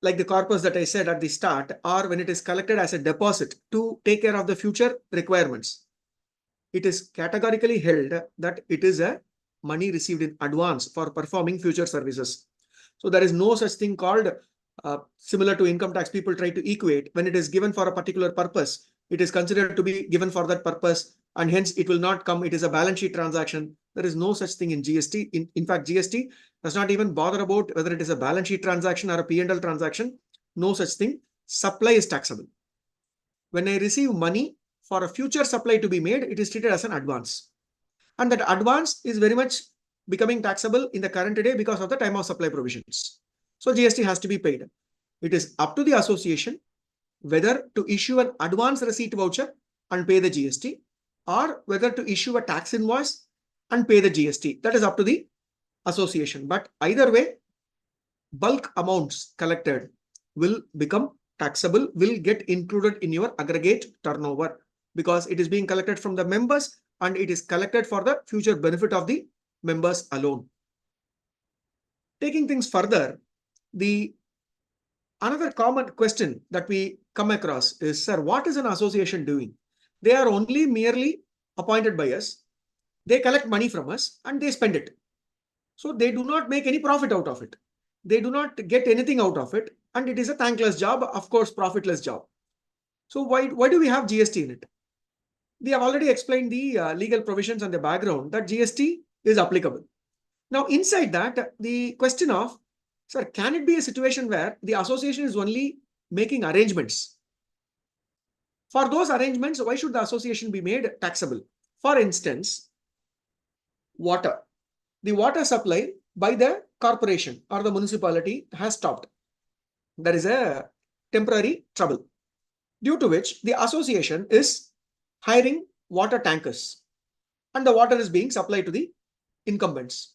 like the corpus that I said at the start, or when it is collected as a deposit to take care of the future requirements, it is categorically held that it is a money received in advance for performing future services. So there is no such thing called similar to income tax. People try to equate when it is given for a particular purpose, it is considered to be given for that purpose, and hence it will not come. It is a balance sheet transaction. There is no such thing in GST. In fact, GST does not even bother about whether it is a balance sheet transaction or a P&L transaction. No such thing. Supply is taxable. When I receive money for a future supply to be made, it is treated as an advance. And that advance is very much becoming taxable in the current day because of the time of supply provisions. So GST has to be paid. It is up to the association whether to issue an advance receipt voucher and pay the GST, or whether to issue a tax invoice and pay the GST. That is up to the association. But either way, bulk amounts collected will become taxable, will get included in your aggregate turnover, because it is being collected from the members and it is collected for the future benefit of the members alone. Taking things further, another common question that we come across is, sir, what is an association doing? They are only merely appointed by us. They collect money from us and they spend it. So they do not make any profit out of it. They do not get anything out of it. And it is a thankless job, of course, profitless job. So why do we have GST in it? We have already explained the legal provisions and the background that GST is applicable. Now, inside that, the question of, sir, can it be a situation where the association is only making arrangements? For those arrangements, why should the association be made taxable? For instance, water. The water supply by the corporation or the municipality has stopped. There is a temporary trouble, due to which the association is hiring water tankers and the water is being supplied to the incumbents.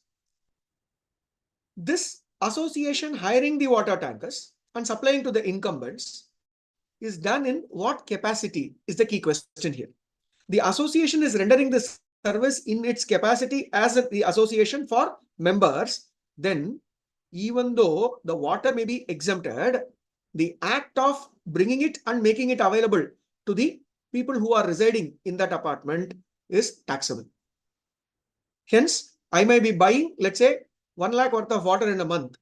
This association hiring the water tankers and supplying to the incumbents is done in what capacity is the key question here. The association is rendering the service in its capacity as the association for members. Then, even though the water may be exempted, the act of bringing it and making it available to the people who are residing in that apartment is taxable. Hence, I may be buying, let's say, 1 lakh worth of water in a month.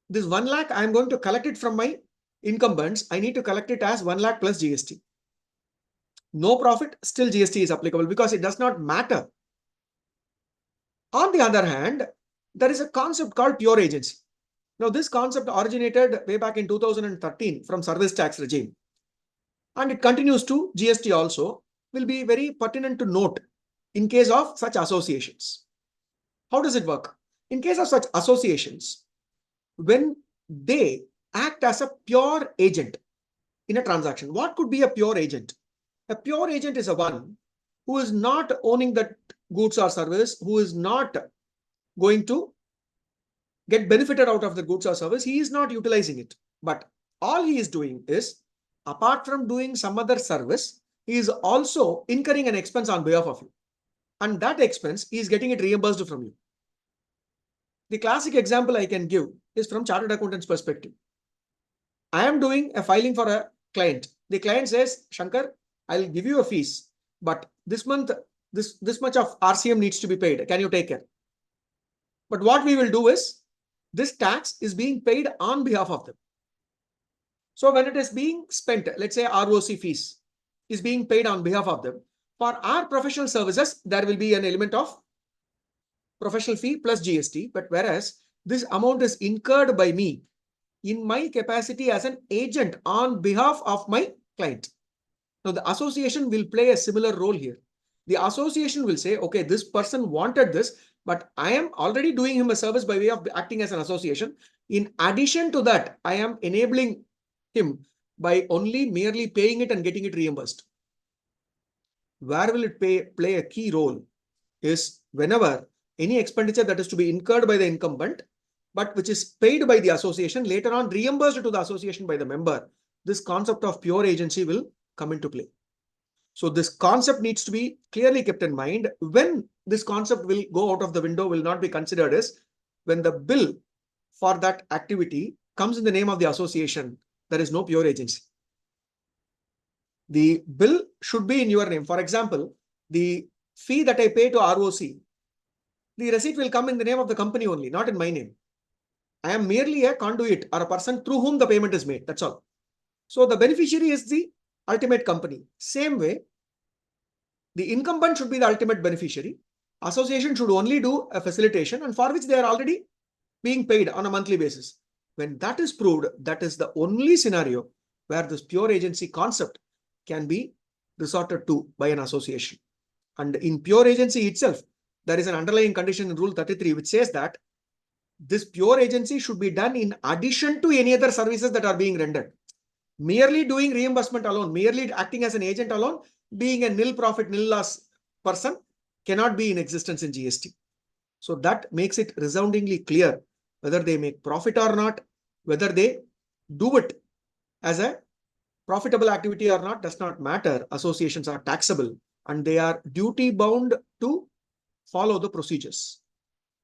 This 1 lakh, I am going to collect it from my incumbents. I need to collect it as 1 lakh plus GST. No profit, still GST is applicable because it does not matter. On the other hand, there is a concept called pure agency. Now, this concept originated way back in 2013 from service tax regime. And it continues to GST also, will be very pertinent to note in case of such associations. How does it work? In case of such associations, when they act as a pure agent in a transaction, what could be a pure agent? A pure agent is a one who is not owning that goods or service, who is not going to get benefited out of the goods or service. He is not utilizing it. But all he is doing is, apart from doing some other service, he is also incurring an expense on behalf of you. And that expense, he is getting it reimbursed from you. The classic example I can give is from chartered accountant's perspective. I am doing a filing for a client. The client says, Shankar, I'll give you a fees, but this month, this much of RCM needs to be paid. Can you take care? But what we will do is, this tax is being paid on behalf of them. So when it is being spent, let's say ROC fees is being paid on behalf of them. For our professional services, there will be an element of professional fee plus GST. But whereas this amount is incurred by me in my capacity as an agent on behalf of my client. Now, the association will play a similar role here. The association will say, okay, this person wanted this, but I am already doing him a service by way of acting as an association. In addition to that, I am enabling him by only merely paying it and getting it reimbursed. Where will it play a key role is whenever any expenditure that is to be incurred by the incumbent, but which is paid by the association, later on reimbursed to the association by the member, this concept of pure agency will come into play. So this concept needs to be clearly kept in mind. When this concept will go out of the window, will not be considered as when the bill for that activity comes in the name of the association, there is no pure agency. The bill should be in your name. For example, the fee that I pay to ROC, the receipt will come in the name of the company only, not in my name. I am merely a conduit or a person through whom the payment is made. That's all. So the beneficiary is the ultimate company. Same way, the incumbent should be the ultimate beneficiary. Association should only do a facilitation, and for which they are already being paid on a monthly basis. When that is proved, that is the only scenario where this pure agency concept can be resorted to by an association. And in pure agency itself, there is an underlying condition in Rule 33 which says that this pure agency should be done in addition to any other services that are being rendered. Merely doing reimbursement alone, merely acting as an agent alone, being a nil profit, nil loss person cannot be in existence in GST. So that makes it resoundingly clear whether they make profit or not, whether they do it as a profitable activity or not, does not matter. Associations are taxable and they are duty bound to follow the procedures.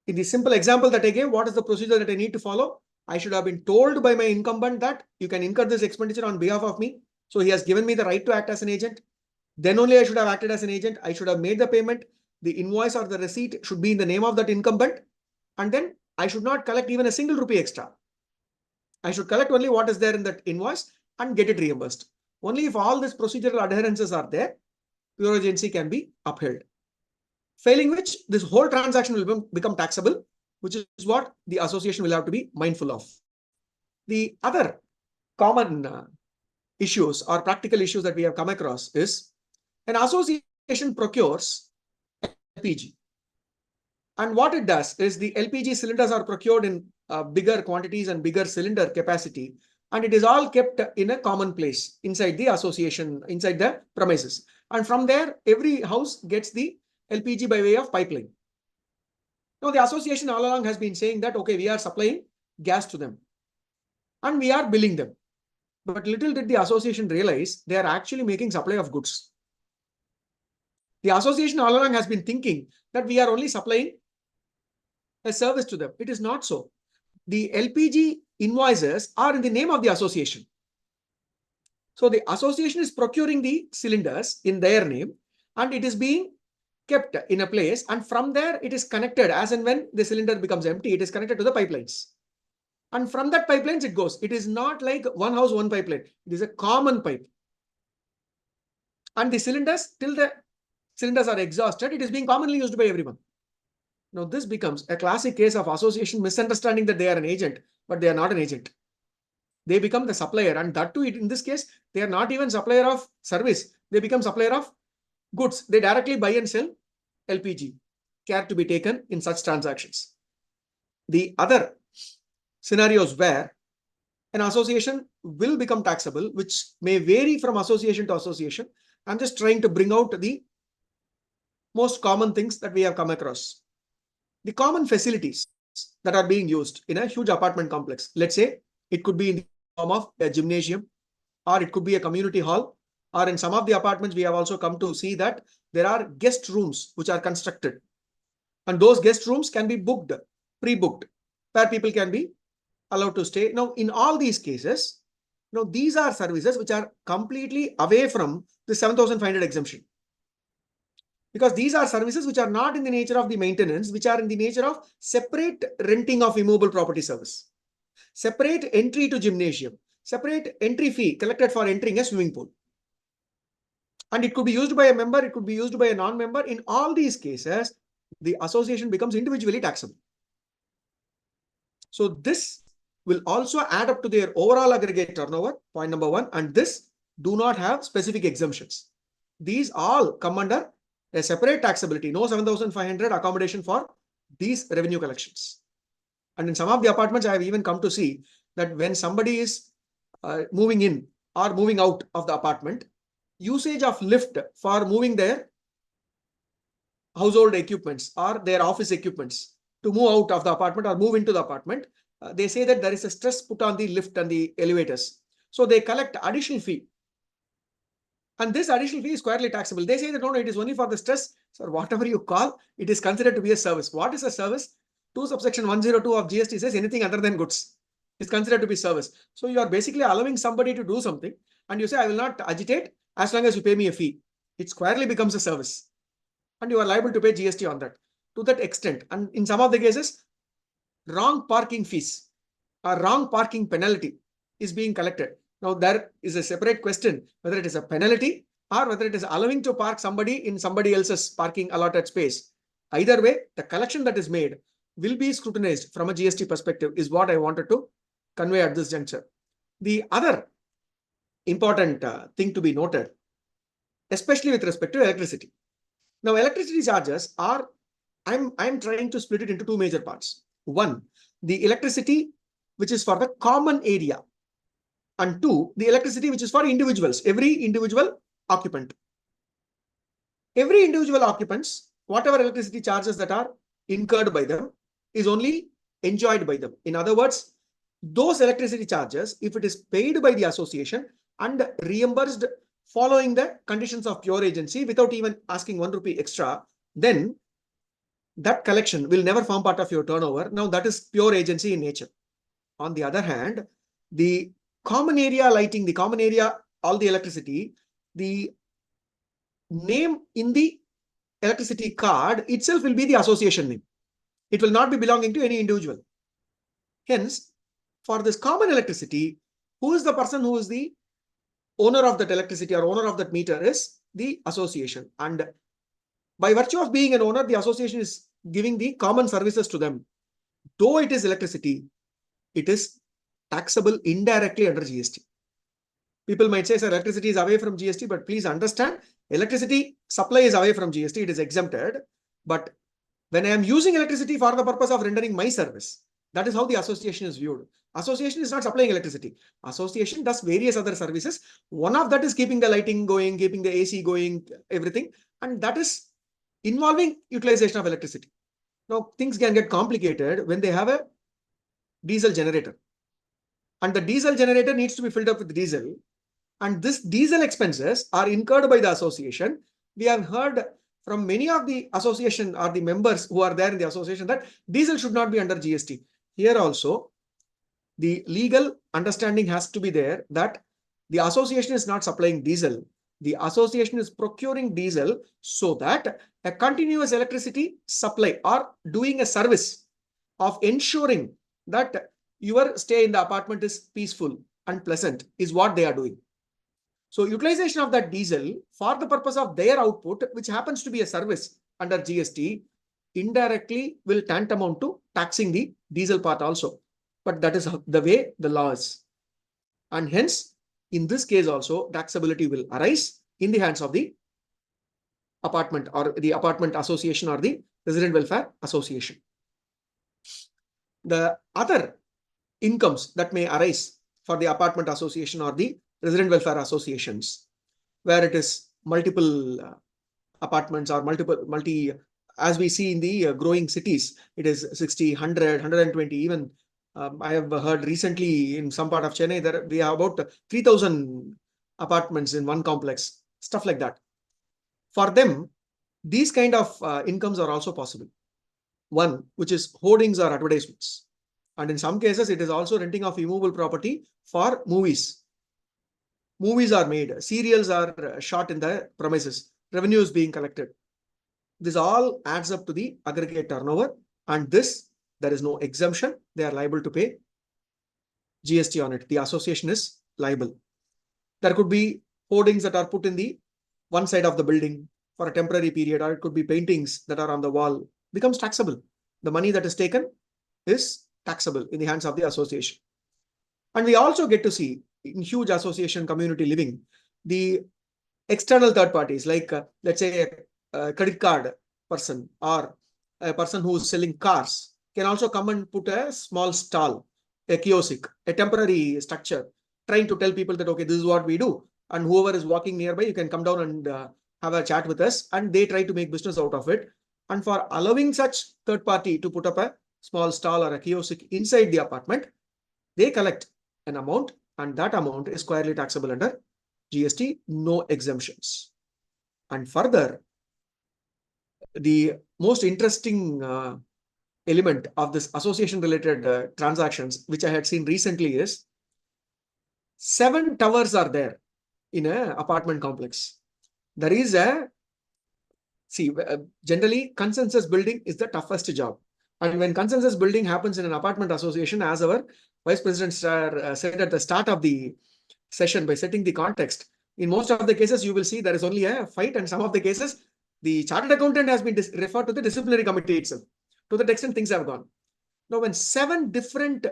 In the simple example that I gave, what is the procedure that I need to follow? I should have been told by my incumbent that you can incur this expenditure on behalf of me. So he has given me the right to act as an agent. Then only I should have acted as an agent. I should have made the payment. The invoice or the receipt should be in the name of that incumbent. And then I should not collect even a single rupee extra. I should collect only what is there in that invoice and get it reimbursed. Only if all these procedural adherences are there, pure agency can be upheld. Failing which, this whole transaction will become taxable, which is what the association will have to be mindful of. The other common issues or practical issues that we have come across is an association procures LPG. And what it does is the LPG cylinders are procured in bigger quantities and bigger cylinder capacity, and it is all kept in a common place inside the association, inside the premises. And from there, every house gets the LPG by way of pipeline. Now, the association all along has been saying that, okay, we are supplying gas to them and we are billing them. But little did the association realize they are actually making supply of goods. The association all along has been thinking that we are only supplying a service to them. It is not so. The LPG invoices are in the name of the association. So the association is procuring the cylinders in their name, and it is being kept in a place, and from there it is connected as and when the cylinder becomes empty, it is connected to the pipelines. And from that pipelines it goes. It is not like one house, one pipeline. It is a common pipe. And the cylinders, till the cylinders are exhausted, it is being commonly used by everyone. Now, this becomes a classic case of association misunderstanding that they are an agent, but they are not an agent. They become the supplier, and that too, in this case, they are not even supplier of service. They become supplier of goods. They directly buy and sell LPG. Care to be taken in such transactions. The other scenarios where an association will become taxable, which may vary from association to association. I'm just trying to bring out the most common things that we have come across. The common facilities that are being used in a huge apartment complex. Let's say it could be in the form of a gymnasium, or it could be a community hall, or in some of the apartments, we have also come to see that there are guest rooms which are constructed. And those guest rooms can be booked, pre-booked, where people can be allowed to stay. Now, in all these cases, these are services which are completely away from the 7,500 exemption. Because these are services which are not in the nature of the maintenance, which are in the nature of separate renting of immovable property service, separate entry to gymnasium, separate entry fee collected for entering a swimming pool. And it could be used by a member, it could be used by a non-member. In all these cases, the association becomes individually taxable. So this will also add up to their overall aggregate turnover, point number one, and this do not have specific exemptions. These all come under a separate taxability, no 7,500 accommodation for these revenue collections. And in some of the apartments, I have even come to see that when somebody is moving in or moving out of the apartment, usage of lift for moving their household equipments or their office equipments to move out of the apartment or move into the apartment, they say that there is a stress put on the lift and the elevators. So they collect additional fee. And this additional fee is squarely taxable. They say that no, it is only for the stress. So whatever you call, it is considered to be a service. What is a service? 2 subsection 102 of GST says anything other than goods is considered to be service. So you are basically allowing somebody to do something and you say, I will not agitate as long as you pay me a fee. It squarely becomes a service. And you are liable to pay GST on that to that extent. And in some of the cases, wrong parking fees or wrong parking penalty is being collected. Now, there is a separate question whether it is a penalty or whether it is allowing to park somebody in somebody else's parking allotted space. Either way, the collection that is made will be scrutinized from a GST perspective is what I wanted to convey at this juncture. The other important thing to be noted, especially with respect to electricity. Now, electricity charges are, I'm trying to split it into two major parts. One, the electricity which is for the common area. And two, the electricity which is for individuals, every individual occupant. Every individual occupants, whatever electricity charges that are incurred by them is only enjoyed by them. In other words, those electricity charges, if it is paid by the association and reimbursed following the conditions of pure agency without even asking 1 rupee extra, then that collection will never form part of your turnover. Now, that is pure agency in nature. On the other hand, the common area lighting, the common area, all the electricity, the name in the electricity card itself will be the association name. It will not be belonging to any individual. Hence, for this common electricity, who is the person who is the owner of that electricity or owner of that meter is the association. And by virtue of being an owner, the association is giving the common services to them. Though it is electricity, it is taxable indirectly under GST. People might say, sir, electricity is away from GST, but please understand, electricity supply is away from GST, it is exempted. But when I am using electricity for the purpose of rendering my service, that is how the association is viewed. Association is not supplying electricity. Association does various other services. One of that is keeping the lighting going, keeping the AC going, everything. And that is involving utilization of electricity. Now, things can get complicated when they have a diesel generator. And the diesel generator needs to be filled up with diesel. And this diesel expenses are incurred by the association. We have heard from many of the association or the members who are there in the association that diesel should not be under GST. Here also, the legal understanding has to be there that the association is not supplying diesel. The association is procuring diesel so that a continuous electricity supply or doing a service of ensuring that your stay in the apartment is peaceful and pleasant is what they are doing. So utilization of that diesel for the purpose of their output, which happens to be a service under GST, indirectly will tantamount to taxing the diesel part also. But that is the way the law is. And hence, in this case also, taxability will arise in the hands of the apartment or the apartment association or the resident welfare association. The other incomes that may arise for the apartment association or the resident welfare associations, where it is multiple apartments or multi, as we see in the growing cities, it is 60, 100, 120, even I have heard recently in some part of Chennai, there we have about 3,000 apartments in one complex, stuff like that. For them, these kind of incomes are also possible. One, which is hoardings or advertisements. And in some cases, it is also renting of immovable property for movies. Movies are made, serials are shot in the premises, revenue is being collected. This all adds up to the aggregate turnover, and this, there is no exemption. They are liable to pay GST on it. The association is liable. There could be hoardings that are put in the one side of the building for a temporary period, or it could be paintings that are on the wall, becomes taxable. The money that is taken is taxable in the hands of the association. And we also get to see in huge association community living, the external third parties, like let's say a credit card person or a person who is selling cars can also come and put a small stall, a kiosk, a temporary structure, trying to tell people that, okay, this is what we do. And whoever is walking nearby, you can come down and have a chat with us. And they try to make business out of it. And for allowing such third party to put up a small stall or a kiosk inside the apartment, they collect an amount, and that amount is squarely taxable under GST, no exemptions. And further, the most interesting element of this association related transactions, which I had seen recently, is 7 towers are there in an apartment complex. There is generally consensus building is the toughest job. And when consensus building happens in an apartment association, as our Vice President said at the start of the session by setting the context, in most of the cases, you will see there is only a fight, and some of the cases, the chartered accountant has been referred to the disciplinary committee itself. To that extent, things have gone. Now, when 7 different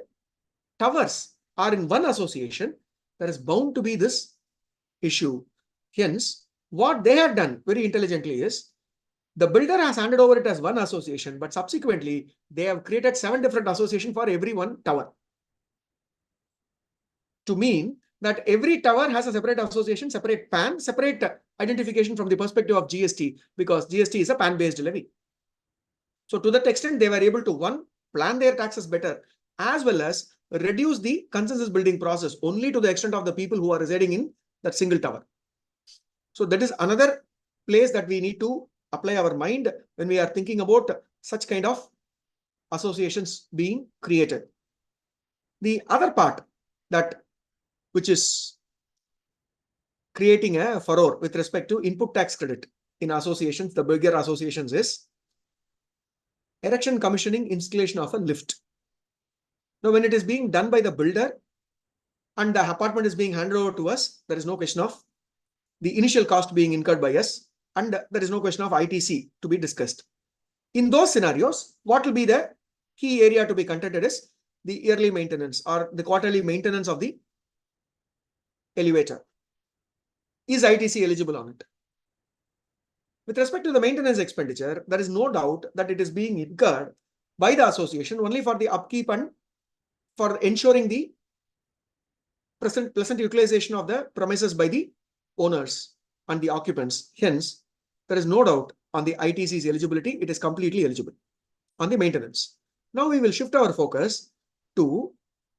towers are in one association, there is bound to be this issue. Hence, what they have done very intelligently is, the builder has handed over it as one association, but subsequently, they have created 7 different associations for every one tower. To mean that every tower has a separate association, separate PAN, separate identification from the perspective of GST, because GST is a PAN-based levy. So to that extent, they were able to, one, plan their taxes better, as well as reduce the consensus building process only to the extent of the people who are residing in that single tower. So that is another place that we need to apply our mind when we are thinking about such kind of associations being created. The other part that which is creating a furore with respect to input tax credit in associations, the bigger associations, is erection, commissioning, installation of a lift. Now, when it is being done by the builder and the apartment is being handed over to us, there is no question of the initial cost being incurred by us, and there is no question of ITC to be discussed. In those scenarios, what will be the key area to be contended is the yearly maintenance or the quarterly maintenance of the elevator. Is ITC eligible on it? With respect to the maintenance expenditure, there is no doubt that it is being incurred by the association only for the upkeep and for ensuring the pleasant utilization of the premises by the owners and the occupants. Hence, there is no doubt on the ITC's eligibility. It is completely eligible on the maintenance. Now we will shift our focus to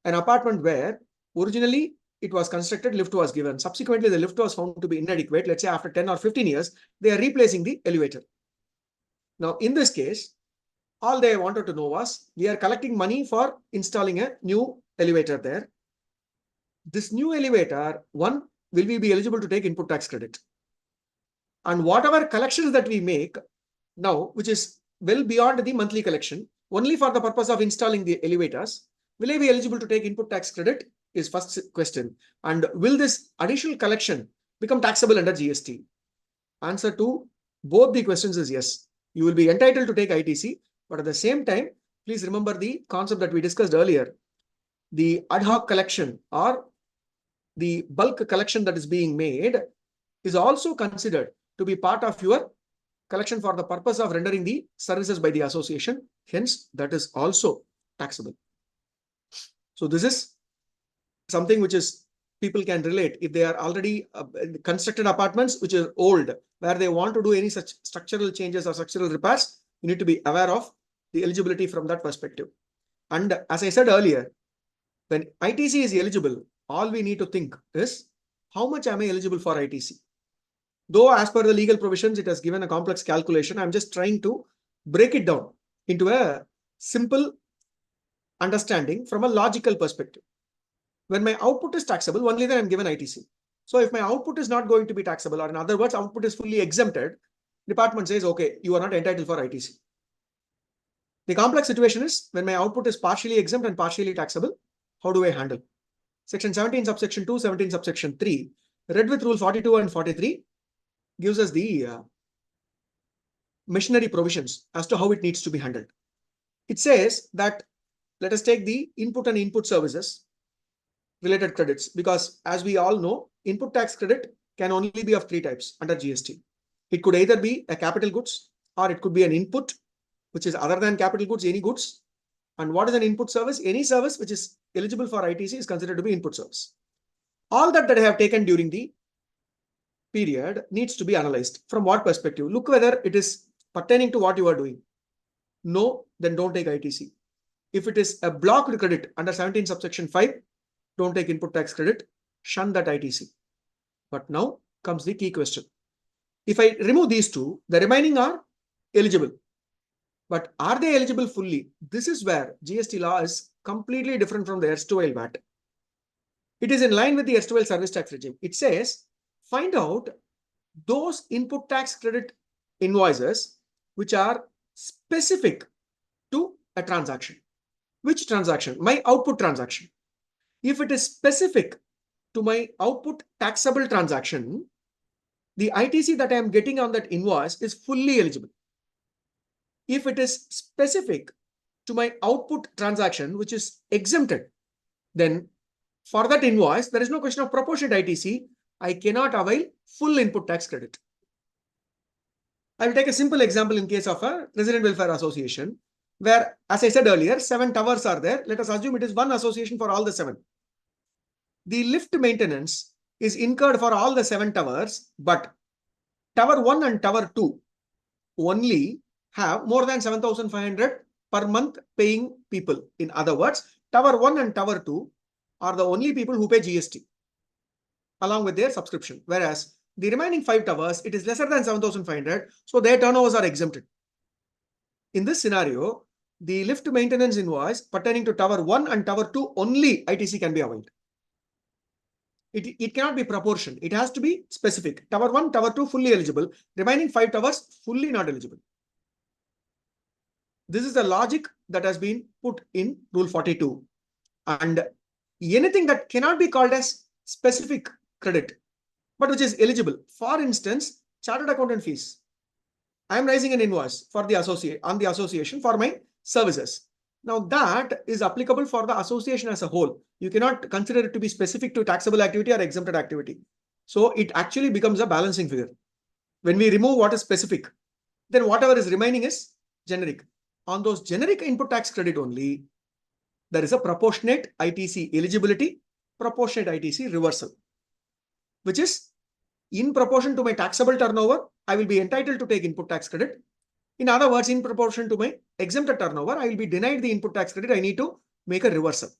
an apartment where originally it was constructed, lift was given. Subsequently, the lift was found to be inadequate. Let's say after 10 or 15 years, they are replacing the elevator. Now, in this case, all they wanted to know was, we are collecting money for installing a new elevator there. This new elevator, one, will we be eligible to take input tax credit? And whatever collections that we make now, which is well beyond the monthly collection, only for the purpose of installing the elevators, will I be eligible to take input tax credit is first question. And will this additional collection become taxable under GST? Answer to both the questions is yes. You will be entitled to take ITC, but at the same time, please remember the concept that we discussed earlier. The ad hoc collection or the bulk collection that is being made is also considered to be part of your collection for the purpose of rendering the services by the association. Hence, that is also taxable. So this is something which is people can relate if they are already constructed apartments which are old, where they want to do any such structural changes or structural repairs. You need to be aware of the eligibility from that perspective. And as I said earlier, when ITC is eligible, all we need to think is, how much am I eligible for ITC? Though as per the legal provisions, it has given a complex calculation. I'm just trying to break it down into a simple understanding from a logical perspective. When my output is taxable, only then I'm given ITC. So if my output is not going to be taxable, or in other words, output is fully exempted, department says, okay, you are not entitled for ITC. The complex situation is when my output is partially exempt and partially taxable, how do I handle? Section 17 subsection 2, 17 subsection 3, read with rule 42 and 43, gives us the machinery provisions as to how it needs to be handled. It says that let us take the input and input services related credits, because as we all know, input tax credit can only be of three types under GST. It could either be a capital goods, or it could be an input, which is other than capital goods, any goods. And what is an input service? Any service which is eligible for ITC is considered to be input service. All that I have taken during the period needs to be analyzed. From what perspective? Look whether it is pertaining to what you are doing. No, then don't take ITC. If it is a blocked credit under 17 subsection 5, don't take input tax credit, shun that ITC. But now comes the key question. If I remove these two, the remaining are eligible. But are they eligible fully? This is where GST law is completely different from the erstwhile VAT. It is in line with the erstwhile service tax regime. It says, find out those input tax credit invoices which are specific to a transaction. Which transaction? My output transaction. If it is specific to my output taxable transaction, the ITC that I am getting on that invoice is fully eligible. If it is specific to my output transaction, which is exempted, then for that invoice, there is no question of proportionate ITC. I cannot avail full input tax credit. I will take a simple example in case of a resident welfare association, where, as I said earlier, 7 towers are there. Let us assume it is one association for all the 7. The lift maintenance is incurred for all the 7 towers, but tower 1 and tower 2 only have more than 7,500 per month paying people. In other words, tower 1 and tower 2 are the only people who pay GST along with their subscription. Whereas the remaining 5 towers, it is lesser than 7,500. So their turnovers are exempted. In this scenario, the lift maintenance invoice pertaining to tower 1 and tower 2 only ITC can be availed. It cannot be proportion. It has to be specific. Tower 1, tower 2 fully eligible. Remaining 5 towers fully not eligible. This is the logic that has been put in Rule 42. And anything that cannot be called as specific credit but which is eligible. For instance, chartered accountant fees. I am raising an invoice for the association for my services. Now that is applicable for the association as a whole. You cannot consider it to be specific to taxable activity or exempted activity. So it actually becomes a balancing figure. When we remove what is specific, then whatever is remaining is generic. On those generic input tax credit only, there is a proportionate ITC eligibility, proportionate ITC reversal, which is in proportion to my taxable turnover, I will be entitled to take input tax credit. In other words, in proportion to my exempted turnover, I will be denied the input tax credit. I need to make a reversal.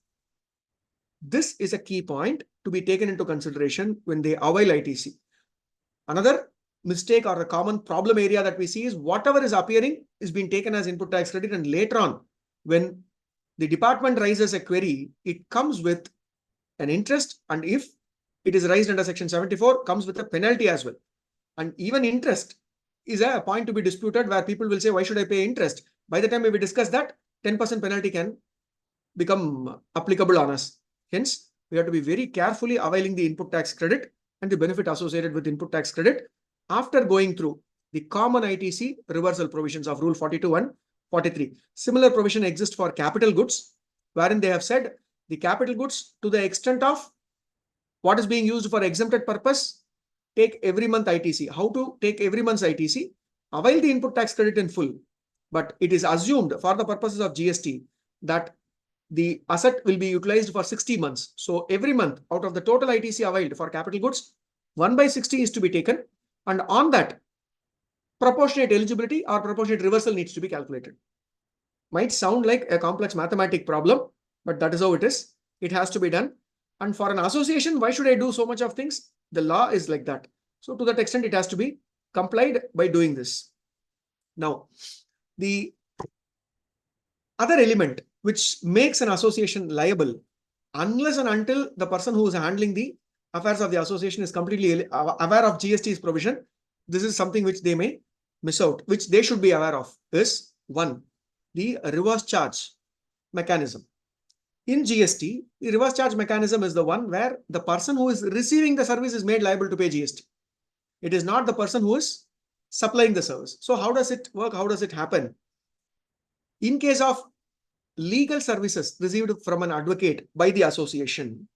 This is a key point to be taken into consideration when they avail ITC. Another mistake or a common problem area that we see is whatever is appearing is being taken as input tax credit, and later on, when the department raises a query, it comes with an interest, and if it is raised under section 74, comes with a penalty as well. And even interest is a point to be disputed, where people will say, why should I pay interest? By the time we discuss that, 10% penalty can become applicable on us. Hence, we have to be very carefully availing the input tax credit and the benefit associated with input tax credit after going through the common ITC reversal provisions of Rule 42 and 43. Similar provision exists for capital goods, wherein they have said the capital goods, to the extent of what is being used for exempted purpose, take every month ITC. How to take every month's ITC? Avail the input tax credit in full. But it is assumed for the purposes of GST that the asset will be utilized for 60 months. So every month out of the total ITC availed for capital goods, 1/60 is to be taken. And on that, proportionate eligibility or proportionate reversal needs to be calculated. Might sound like a complex mathematic problem, but that is how it is. It has to be done. And for an association, why should I do so much of things? The law is like that. So to that extent, it has to be complied by doing this. Now, the other element which makes an association liable, unless and until the person who is handling the affairs of the association is completely aware of GST's provision, this is something which they may miss out, which they should be aware of, is one, the reverse charge mechanism. In GST, the reverse charge mechanism is the one where the person who is receiving the service is made liable to pay GST. It is not the person who is supplying the service. So how does it work? How does it happen? In case of legal services received from an advocate by the association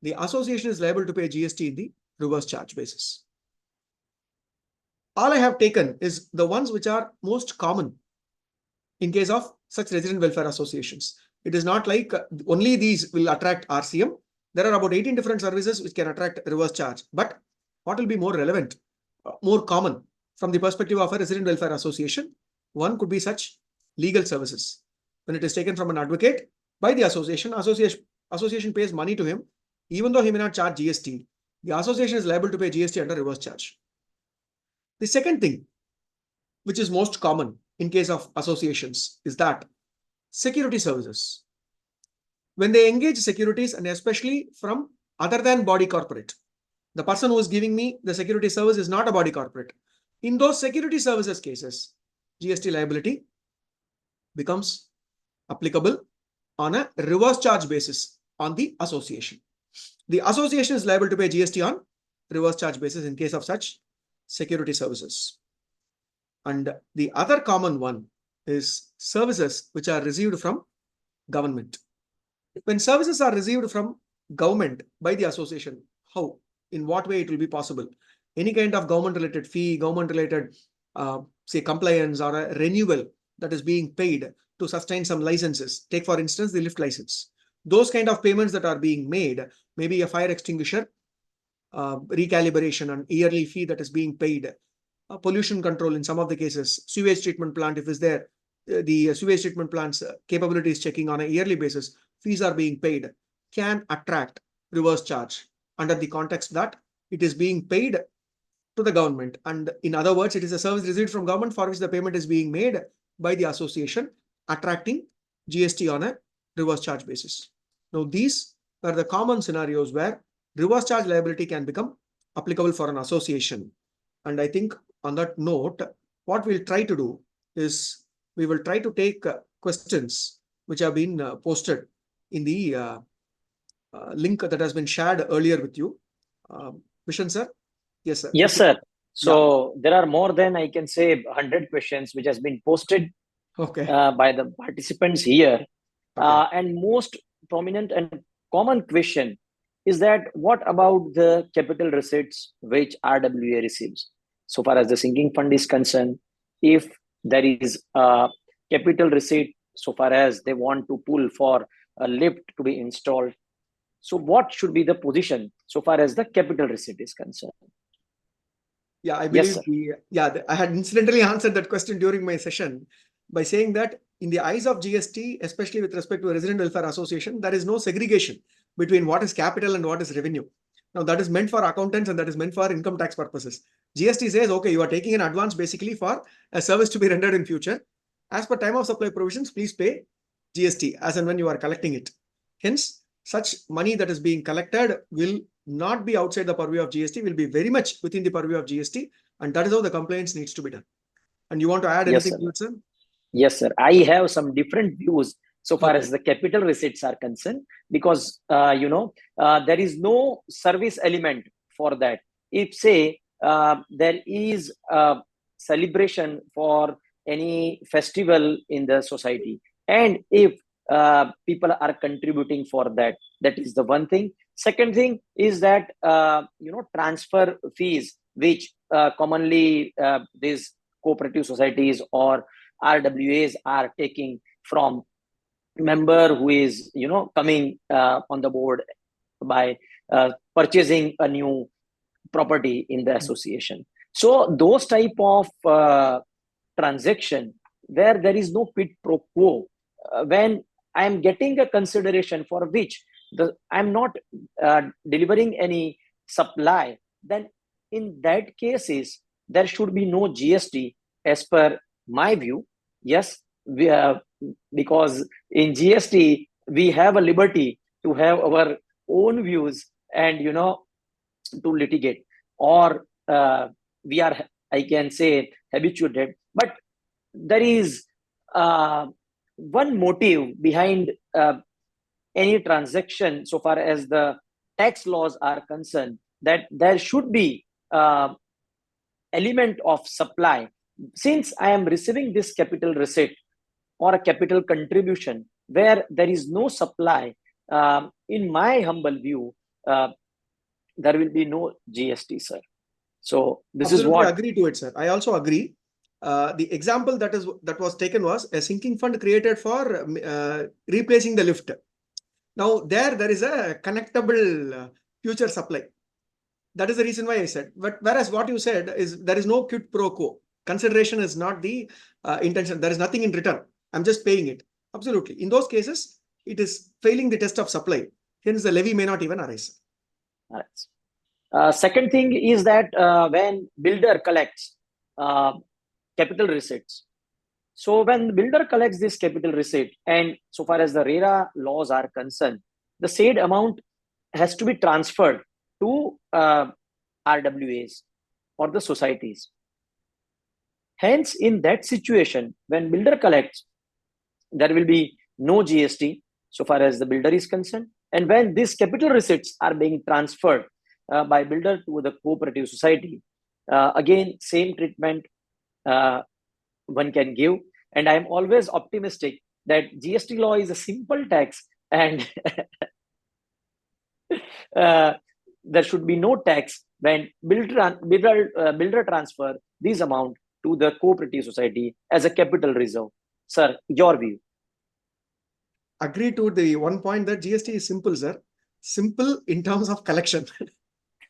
is liable to pay GST in the reverse charge basis. All I have taken is the ones which are most common in case of such resident welfare associations. It is not like only these will attract RCM. There are about 18 different services which can attract reverse charge. But what will be more relevant, more common from the perspective of a resident welfare association? One could be such legal services. When it is taken from an advocate by the association pays money to him, even though he may not charge GST, the association is liable to pay GST under reverse charge. The second thing, which is most common in case of associations, is that security services. When they engage securities, and especially from other than body corporate, the person who is giving me the security service is not a body corporate. In those security services cases, GST liability becomes applicable on a reverse charge basis on the association. The association is liable to pay GST on reverse charge basis in case of such security services. And the other common one is services which are received from government. When services are received from government by the association, how? In what way it will be possible? Any kind of government-related fee, government-related, say, compliance or a renewal that is being paid to sustain some licenses. Take, for instance, the lift license. Those kind of payments that are being made, maybe a fire extinguisher, recalibration, and yearly fee that is being paid, pollution control in some of the cases, sewage treatment plant, if it's there, the sewage treatment plant's capabilities checking on a yearly basis, fees are being paid, can attract reverse charge under the context that it is being paid to the government. And in other words, it is a service received from government for which the payment is being made by the association, attracting GST on a reverse charge basis. Now, these are the common scenarios where reverse charge liability can become applicable for an association. And I think on that note, what we'll try to do is we will try to take questions which have been posted in the link that has been shared earlier with you. Vishan sir? Yes, sir. Yes, sir. So there are more than, I can say, 100 questions which has been posted Okay. by the participants here. Okay. And most prominent and common question is that what about the capital receipts which RWA receives? So far as the sinking fund is concerned, if there is a capital receipt, so far as they want to pull for a lift to be installed, so what should be the position so far as the capital receipt is concerned? Yeah, I Yes, believe sir. I had incidentally answered that question during my session by saying that in the eyes of GST, especially with respect to a resident welfare association, there is no segregation between what is capital and what is revenue. Now that is meant for accountants and that is meant for income tax purposes. GST says, okay, you are taking an advance basically for a service to be rendered in future. As per time of supply provisions, please pay GST as and when you are collecting it. Hence, such money that is being collected will not be outside the purview of GST, will be very much within the purview of GST, and that is how the compliance needs to be done. And you want to add Yes, anything sir. to it, sir? Yes, sir. I have some different views so far as the capital receipts are concerned, because there is no service element for that. If say there is a celebration for any festival in the society, and if people are contributing for that, that is the one thing. Second thing is that transfer fees, which commonly these cooperative societies or RWAs are taking from member who is coming on the board by purchasing a new property in the association. So those type of transaction where there is no quid pro quo, when I am getting a consideration for which I'm not delivering any supply, then in that cases there should be no GST as per my view. Yes, because in GST we have a liberty to have our own views and to litigate, or we are, I can say, habituated. But there is one motive behind any transaction so far as the tax laws are concerned, that there should be element of supply. Since I am receiving this capital receipt or a capital contribution where there is no supply, in my humble view, there will be no GST, sir. So this Absolutely is what. agree to it, sir. I also agree. The example that was taken was a sinking fund created for replacing the lift. Now there is a connectable future supply. That is the reason why I said. But whereas what you said is there is no quid pro quo. Consideration is not the intention. There is nothing in return. I'm just paying it. Absolutely. In those cases, it is failing the test of supply. Hence, the levy may not even arise. Second thing is that when builder collects capital receipts, so when builder collects this capital receipt, and so far as the RERA laws are concerned, the said amount has to be transferred to RWAs or the societies. Hence, in that situation, when builder collects, there will be no GST so far as the builder is concerned. And when these capital receipts are being transferred by builder to the cooperative society, again, same treatment one can give. And I'm always optimistic that GST law is a simple tax, and there should be no tax when builder transfer this amount to the cooperative society as a capital reserve. Sir, your view? Agree to the one point that GST is simple, sir. Simple in terms of collection.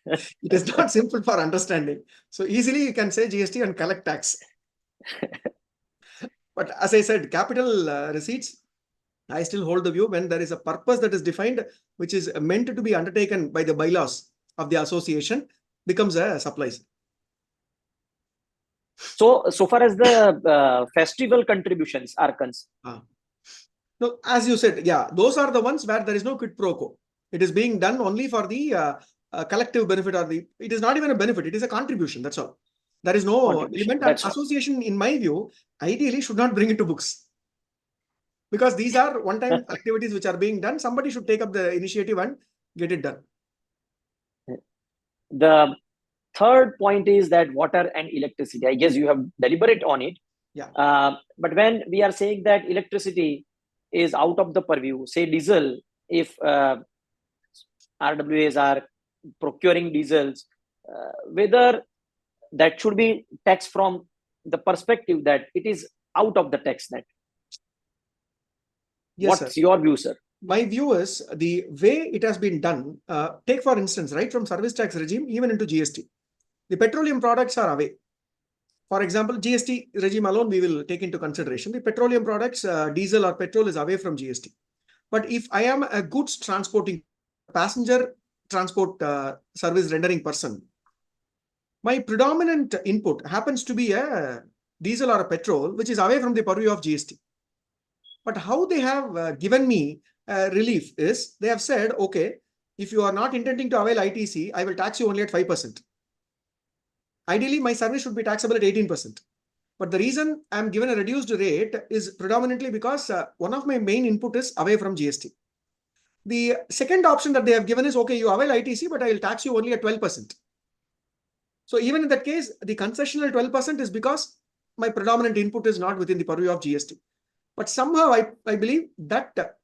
It is not simple for understanding. So easily you can say GST and collect tax. But as I said, capital receipts, I still hold the view when there is a purpose that is defined, which is meant to be undertaken by the bylaws of the association, becomes a supply. So far as the festival contributions are concerned. No, as you said, yeah, those are the ones where there is no quid pro quo. It is being done only for the collective benefit, or it is not even a benefit, it is a contribution, that's all. There is no element, and association, in my view, ideally should not bring it to books. Because these are one-time activities which are being done. Somebody should take up the initiative and get it done. The third point is that water and electricity. I guess you have deliberate on it. Yeah. But when we are saying that electricity is out of the purview, say diesel, if RWAs are procuring diesels, whether that should be taxed from the perspective that it is out of the tax net. Yes, What's sir. your view, sir? My view is the way it has been done, take for instance, right from service tax regime, even into GST, the petroleum products are away. For example, GST regime alone, we will take into consideration. The petroleum products, diesel or petrol is away from GST. But if I am a goods transporting passenger transport service rendering person, my predominant input happens to be a diesel or a petrol, which is away from the purview of GST. But how they have given me relief is they have said, okay, if you are not intending to avail ITC, I will tax you only at 5%. Ideally, my service should be taxable at 18%. But the reason I'm given a reduced rate is predominantly because one of my main input is away from GST. The second option that they have given is, okay, you avail ITC, but I will tax you only at 12%. So even in that case, the concessional 12% is because my predominant input is not within the purview of GST. But somehow I believe that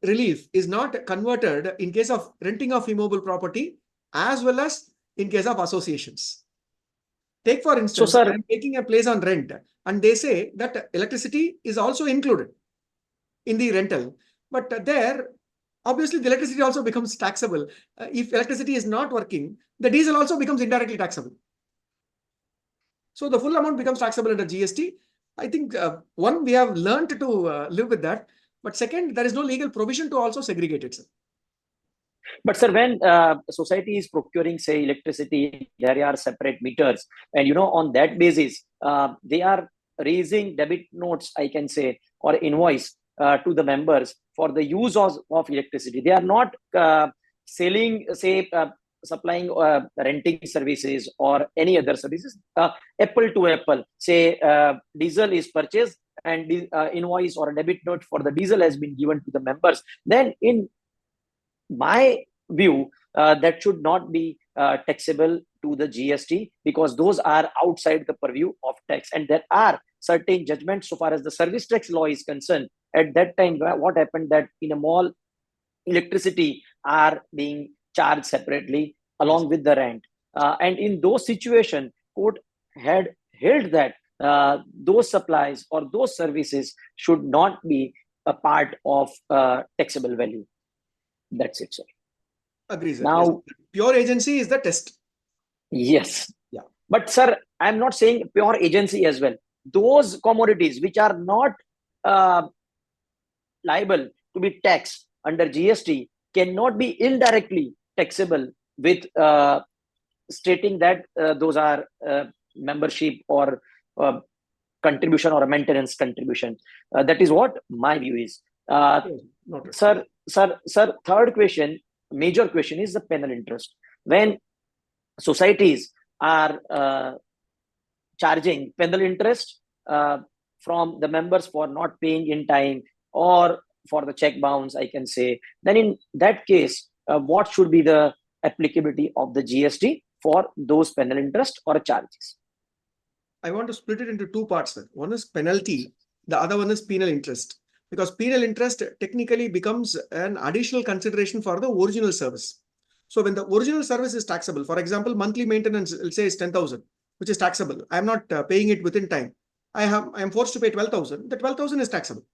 relief is not converted in case of renting of immobile property as well as in case of associations. Take for instance, sir, I'm taking a place on rent and they say that electricity is also included in the rental. But there, obviously, the electricity also becomes taxable. If electricity is not working, the diesel also becomes indirectly taxable. So the full amount becomes taxable under GST. I think one, we have learned to live with that. But second, there is no legal provision to also segregate it, sir. But sir, when society is procuring, say, electricity, there are separate meters, and on that basis, they are raising debit notes, I can say, or invoice to the members for the use of electricity. They are not selling, say, supplying renting services or any other services. Apple to apple, say, diesel is purchased and invoice or a debit note for the diesel has been given to the members. Then in my view, that should not be taxable to the GST because those are outside the purview of tax. And there are certain judgments so far as the service tax law is concerned. At that time, what happened that in a mall, electricity are being charged separately along with the rent. And in those situations, court had held that those supplies or those services should not be a part of taxable value. That's it, sir. Agree, sir. Now, yes. Pure agency is the test. Yes. Yeah. But sir, I'm not saying pure agency as well. Those commodities which are not liable to be taxed under GST cannot be indirectly taxable with stating that those are membership or contribution or a maintenance contribution. That is what my view is. Sir, third question, major question is the penal interest. When societies are charging penal interest from the members for not paying in time or for the check bounce, I can say, then in that case, what should be the applicability of the GST for those penal interest or charges? I want to split it into two parts, sir. One is penalty, the other one is penal interest. Because penal interest technically becomes an additional consideration for the original service. So when the original service is taxable, for example, monthly maintenance, let's say is 10,000, which is taxable. I'm not paying it within time. I am forced to pay 12,000. The 12,000 is taxable.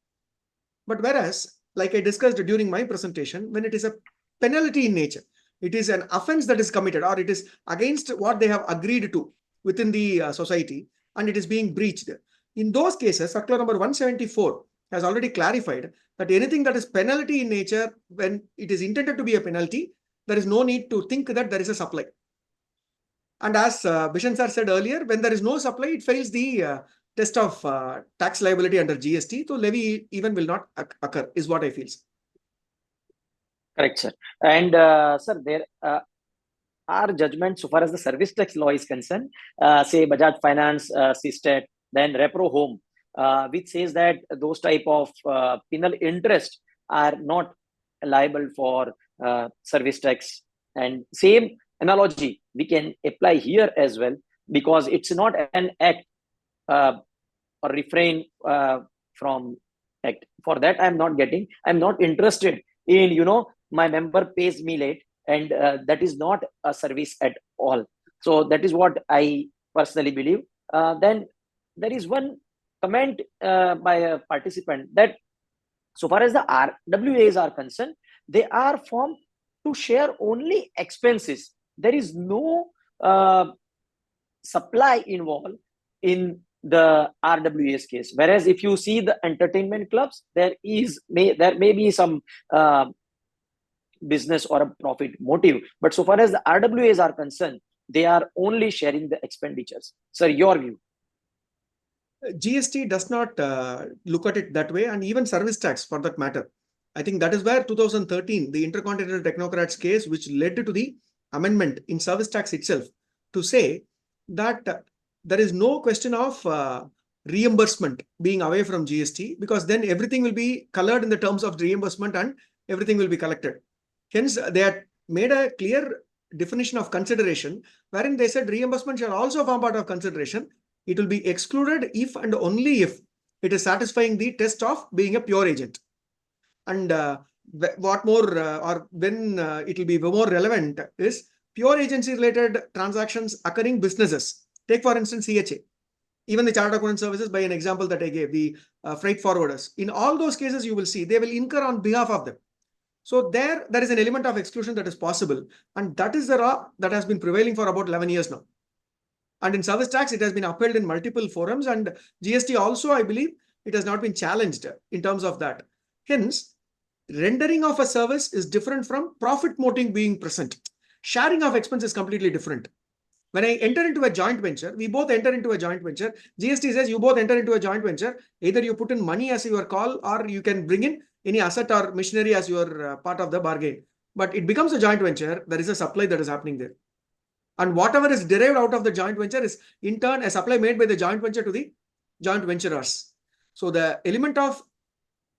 But whereas, like I discussed during my presentation, when it is a penalty in nature, it is an offense that is committed or it is against what they have agreed to within the society and it is being breached. In those cases, circular number 174 has already clarified that anything that is penalty in nature, when it is intended to be a penalty, there is no need to think that there is a supply. And as Bishan sir said earlier, when there is no supply, it fails the test of tax liability under GST. So levy even will not occur, is what I feel. Correct, sir. And sir, there are judgments so far as the service tax law is concerned, say Bajaj Finance, Sistat, then Repro Home, which says that those type of penal interest are not liable for service tax. And same analogy we can apply here as well, because it's not an act or refrain from act. For that, I'm not interested in, my member pays me late, and that is not a service at all. So that is what I personally believe. Then there is one comment by a participant that so far as the RWAs are concerned, they are formed to share only expenses. There is no supply involved in the RWA's case. Whereas if you see the entertainment clubs, there may be some business or a profit motive. But so far as the RWAs are concerned, they are only sharing the expenditures. Sir, your view? GST does not look at it that way, and even service tax for that matter. I think that is where 2013, the Intercontinental Technocrats case, which led to the amendment in service tax itself, to say that there is no question of reimbursement being away from GST, because then everything will be colored in the terms of reimbursement and everything will be collected. Hence, they had made a clear definition of consideration, wherein they said reimbursement shall also form part of consideration. It will be excluded if and only if it is satisfying the test of being a pure agent. And what more, or when it will be more relevant is pure agency related transactions occurring businesses. Take for instance CHA, even the chartered accountant services, by an example that I gave, the freight forwarders. In all those cases, you will see they will incur on behalf of them. So there is an element of exclusion that is possible, and that is the law that has been prevailing for about 11 years now. And in service tax, it has been upheld in multiple forums, and GST also, I believe, it has not been challenged in terms of that. Hence, rendering of a service is different from profit motive being present. Sharing of expense is completely different. When I enter into a joint venture, we both enter into a joint venture. GST says you both enter into a joint venture. Either you put in money as your call, or you can bring in any asset or machinery as your part of the bargain. But it becomes a joint venture. There is a supply that is happening there. And whatever is derived out of the joint venture is in turn a supply made by the joint venture to the joint venturers. So the element of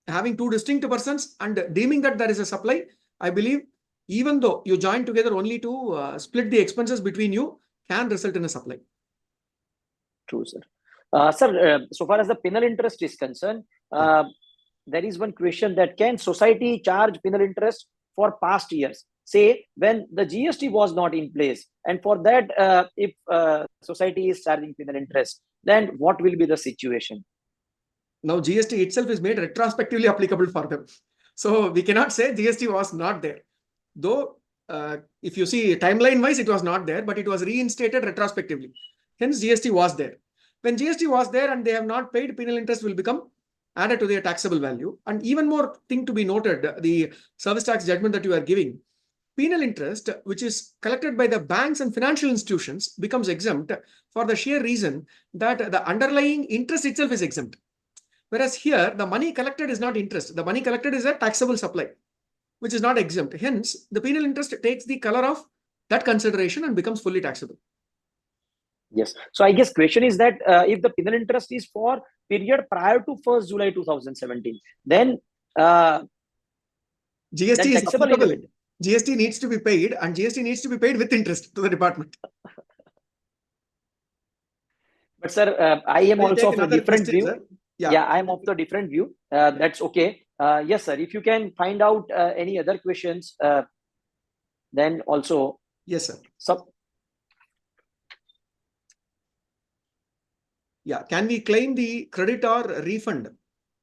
having two distinct persons and deeming that there is a supply, I believe, even though you join together only to split the expenses between you, can result in a supply. True, sir. Sir, so far as the penal interest is concerned, there is one question that can society charge penal interest for past years? Say when the GST was not in place, and for that, if society is charging penal interest, then what will be the situation? Now GST itself is made retrospectively applicable for them. So we cannot say GST was not there. Though, if you see timeline wise, it was not there, but it was reinstated retrospectively. Hence GST was there. When GST was there and they have not paid, penal interest will become added to their taxable value. And even more thing to be noted, the service tax judgment that you are giving, penal interest, which is collected by the banks and financial institutions, becomes exempt for the sheer reason that the underlying interest itself is exempt. Whereas here, the money collected is not interest. The money collected is a taxable supply, which is not exempt. Hence, the penal interest takes the color of that consideration and becomes fully taxable. Yes. So I guess question is that if the penal interest is for period prior to 1st July 2017, then GST is taxable applicable. GST needs to be paid, and GST needs to be paid with interest to the department. But sir, I am also of a different view. Sir. Yeah, I am of the different view. That's okay. Yes, sir. If you can find out any other questions, then also. Yes, sir. Yeah. Can we claim the credit or refund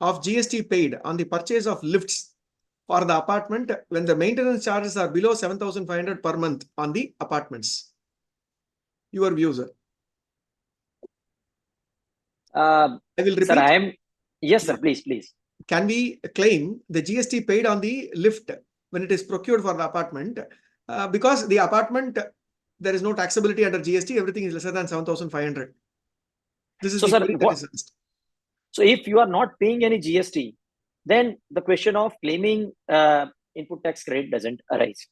of GST paid on the purchase of lifts for the apartment when the maintenance charges are below 7,500 per month on the apartments? Your view, sir. I will repeat. Sir, yes, sir. Please. Can we claim the GST paid on the lift when it is procured for the apartment? Because the apartment, there is no taxability under GST. Everything is lesser than 7,500. This is so, sir, so if you are not paying any GST, then the question of claiming input tax credit doesn't arise.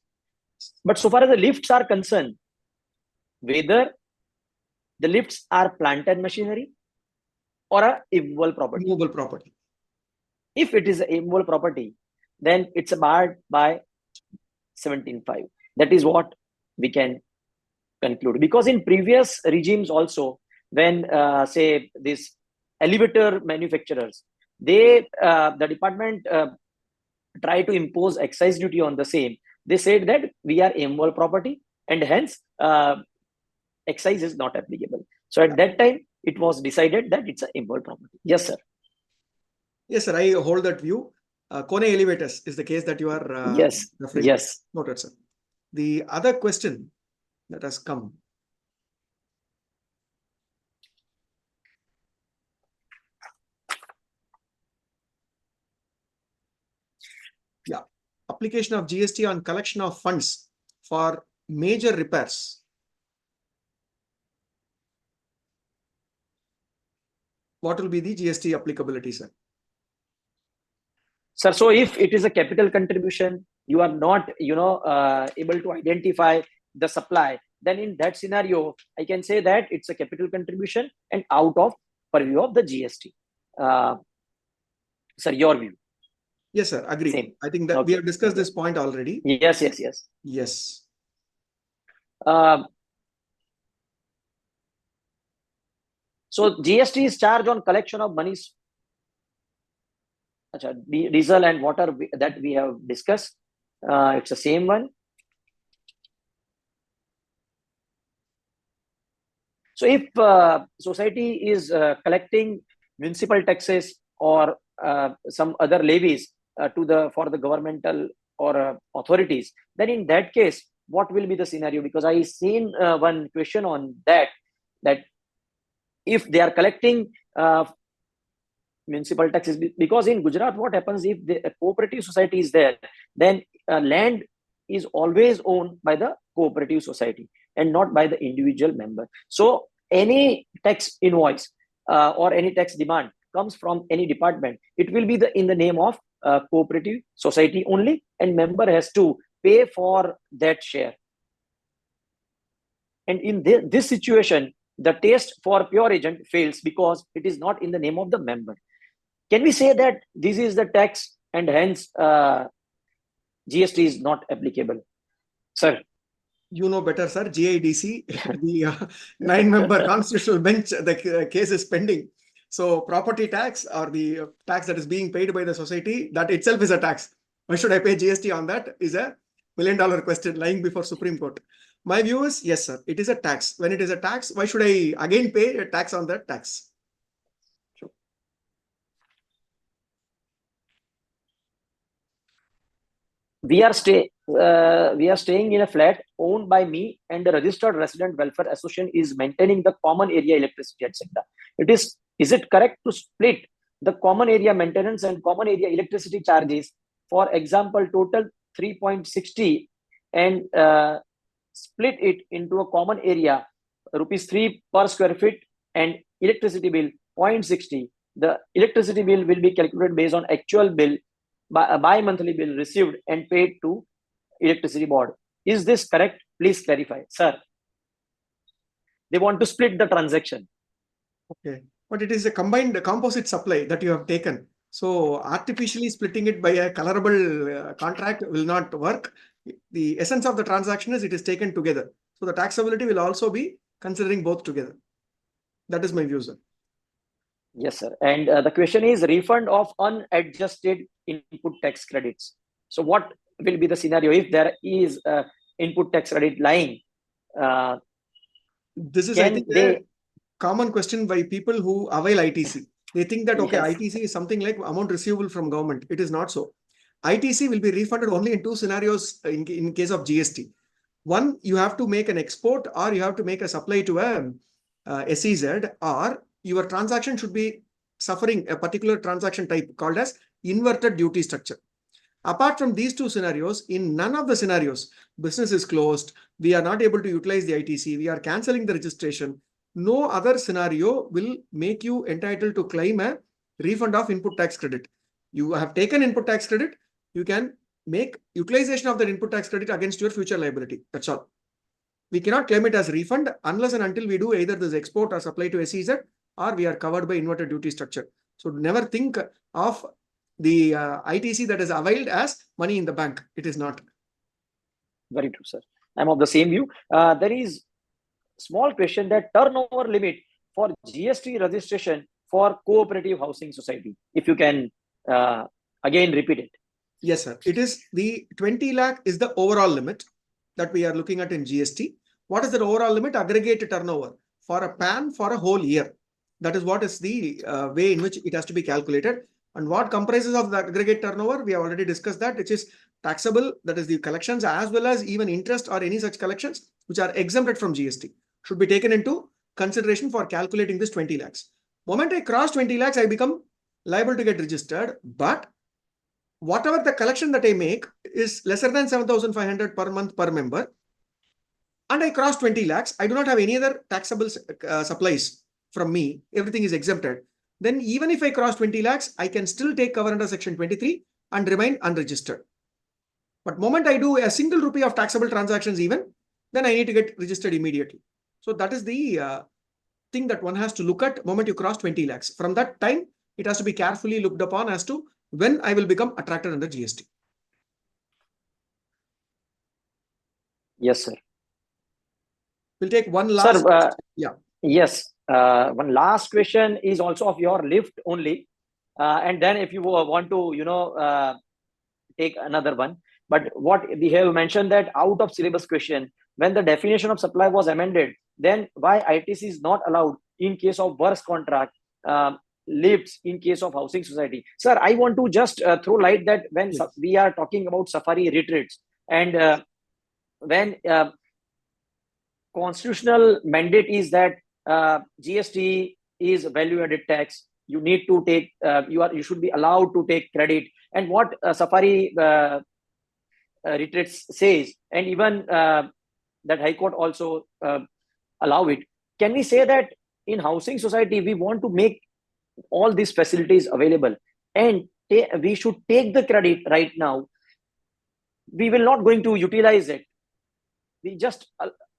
But so far as the lifts are concerned, whether the lifts are plant and machinery or a immovable property. Immovable property. If it is an immovable property, then it's barred by 17.5. That is what we can conclude, because in previous regimes also, when say these elevator manufacturers, they the department try to impose excise duty on the same. They said that we are immovable property and hence excise is not applicable. So at that time, it was decided that it's an immovable property. Yes, sir. Yes, sir. I hold that view. Kone elevators is the case that you are Yes. referring Yes. to. Noted, sir. The other question that has come. Yeah. Application of GST on collection of funds for major repairs. What will be the GST applicability, sir? Sir, so if it is a capital contribution, you are not, able to identify the supply, then in that scenario, I can say that it's a capital contribution and out of purview of the GST. Sir, your view? Yes, sir. Agree. Same. I think that we have discussed this point already. Yes. Yes. So GST is charged on collection of monies, diesel and water that we have discussed. It's the same one. So if society is collecting municipal taxes or some other levies for the governmental or authorities, then in that case, what will be the scenario? Because I seen one question on that if they are collecting municipal taxes, because in Gujarat, what happens if the cooperative society is there, then land is always owned by the cooperative society and not by the individual member. So any tax invoice or any tax demand comes from any department, it will be in the name of cooperative society only, and member has to pay for that share. And in this situation, the test for pure agent fails because it is not in the name of the member. Can we say that this is the tax and hence GST is not applicable? Sir? You know better, sir. GIDC, the 9-member constitutional bench, the case is pending. So property tax or the tax that is being paid by the society, that itself is a tax. Why should I pay GST on that is a $1 million question lying before Supreme Court. My view is, yes, sir, it is a tax. When it is a tax, why should I again pay a tax on that tax? We are staying in a flat owned by me, and the registered resident welfare association is maintaining the common area electricity, etc. Is it correct to split the common area maintenance and common area electricity charges, for example, total 3.60, and split it into a common area ₹3 per square feet and electricity bill 0.60? The electricity bill will be calculated based on actual bill, bi-monthly bill received and paid to electricity board. Is this correct? Please clarify, sir. They want to split the transaction. Okay, but it is a combined composite supply that you have taken. So artificially splitting it by a colorable contract will not work. The essence of the transaction is it is taken together. So the taxability will also be considering both together. That is my view, sir. Yes, sir. And the question is refund of unadjusted input tax credits. So what will be the scenario if there is input tax credit lying? This is, I think, a common question by people who avail ITC. They think that, okay, yes, ITC is something like amount receivable from government. It is not so. ITC will be refunded only in two scenarios in case of GST. One, you have to make an export or you have to make a supply to a SEZ, or your transaction should be suffering a particular transaction type called as inverted duty structure. Apart from these two scenarios, in none of the scenarios, business is closed, we are not able to utilize the ITC, we are cancelling the registration, no other scenario will make you entitled to claim a refund of input tax credit. You have taken input tax credit, you can make utilization of that input tax credit against your future liability. That's all. We cannot claim it as refund unless and until we do either this export or supply to SEZ, or we are covered by inverted duty structure. So never think of the ITC that is availed as money in the bank. It is not. Very true, sir. I'm of the same view. There is small question, that turnover limit for GST registration for cooperative housing society. If you can again repeat it. Yes, sir. It is the 20 lakh is the overall limit that we are looking at in GST. What is the overall limit? Aggregate turnover for a PAN for a whole year. That is what is the way in which it has to be calculated. And what comprises of the aggregate turnover? We have already discussed that, which is taxable, that is the collections, as well as even interest or any such collections which are exempted from GST should be taken into consideration for calculating this 20 lakhs. Moment I cross 20 lakhs, I become liable to get registered, but whatever the collection that I make is lesser than 7,500 per month per member, and I cross 20 lakhs, I do not have any other taxable supplies from me, everything is exempted, then even if I cross 20 lakhs, I can still take cover under section 23 and remain unregistered. But moment I do a single rupee of taxable transactions even, then I need to get registered immediately. So that is the thing that one has to look at moment you cross 20 lakhs. From that time, it has to be carefully looked upon as to when I will become attracted under GST. Yes, sir. We'll take one last. Sir, yeah. Yes. One last question is also of your lift only. And then if you want to, take another one. But what we have mentioned that out of syllabus question, when the definition of supply was amended, then why ITC is not allowed in case of works contract, lifts in case of housing society? Sir, I want to just throw light that when Yes. we are talking about safari retreats, and when constitutional mandate is that GST is value-added tax, you need to take, you should be allowed to take credit, and what safari retreats says, and even that High Court also allow it. Can we say that in housing society we want to make all these facilities available, and we should take the credit right now? We will not going to utilize it. We just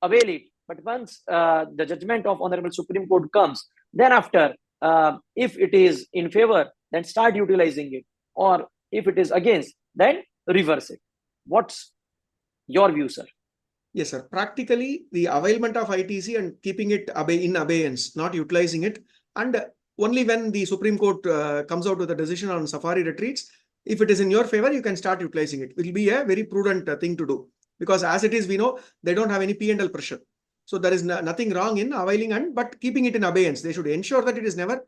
avail it. But once the judgment of Honorable Supreme Court comes, then after, if it is in favor, then start utilizing it, or if it is against, then reverse it. What's your view, sir? Yes, sir. Practically, the availment of ITC and keeping it in abeyance, not utilizing it, and only when the Supreme Court comes out with a decision on safari retreats, if it is in your favor, you can start utilizing it. It will be a very prudent thing to do, because as it is, we know they don't have any P&L pressure. So there is nothing wrong in availing but keeping it in abeyance. They should ensure that it is never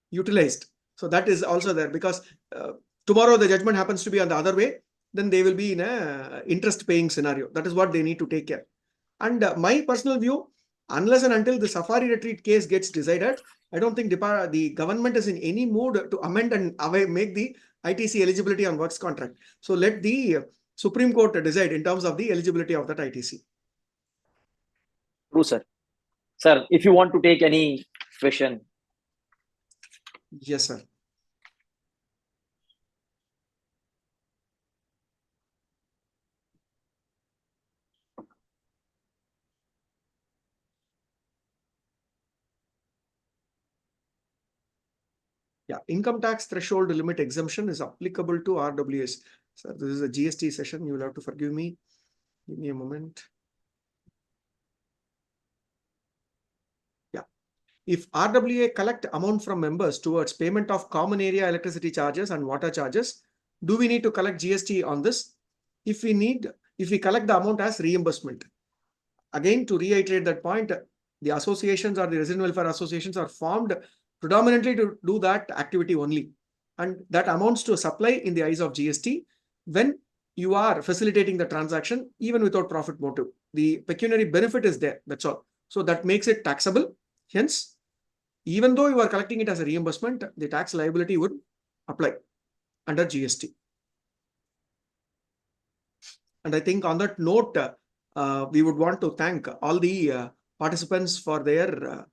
utilized. So that is also there, because tomorrow the judgment happens to be on the other way, then they will be in a interest paying scenario. That is what they need to take care. And my personal view, unless and until the safari retreat case gets decided, I don't think the government is in any mood to amend and make the ITC eligibility on works contract. So let the Supreme Court decide in terms of the eligibility of that ITC. True, sir. Sir, if you want to take any question. Yes, sir. Yeah, income tax threshold limit exemption is applicable to RWAs. So this is a GST session. You will have to forgive me. Give me a moment. Yeah. If RWA collect amount from members towards payment of common area electricity charges and water charges, do we need to collect GST on this? If we collect the amount as reimbursement. Again, to reiterate that point, the associations or the resident welfare associations are formed predominantly to do that activity only. And that amounts to a supply in the eyes of GST when you are facilitating the transaction, even without profit motive. The pecuniary benefit is there, that's all. So that makes it taxable. Hence, even though you are collecting it as a reimbursement, the tax liability would apply under GST. And I think on that note, we would want to thank all the participants for their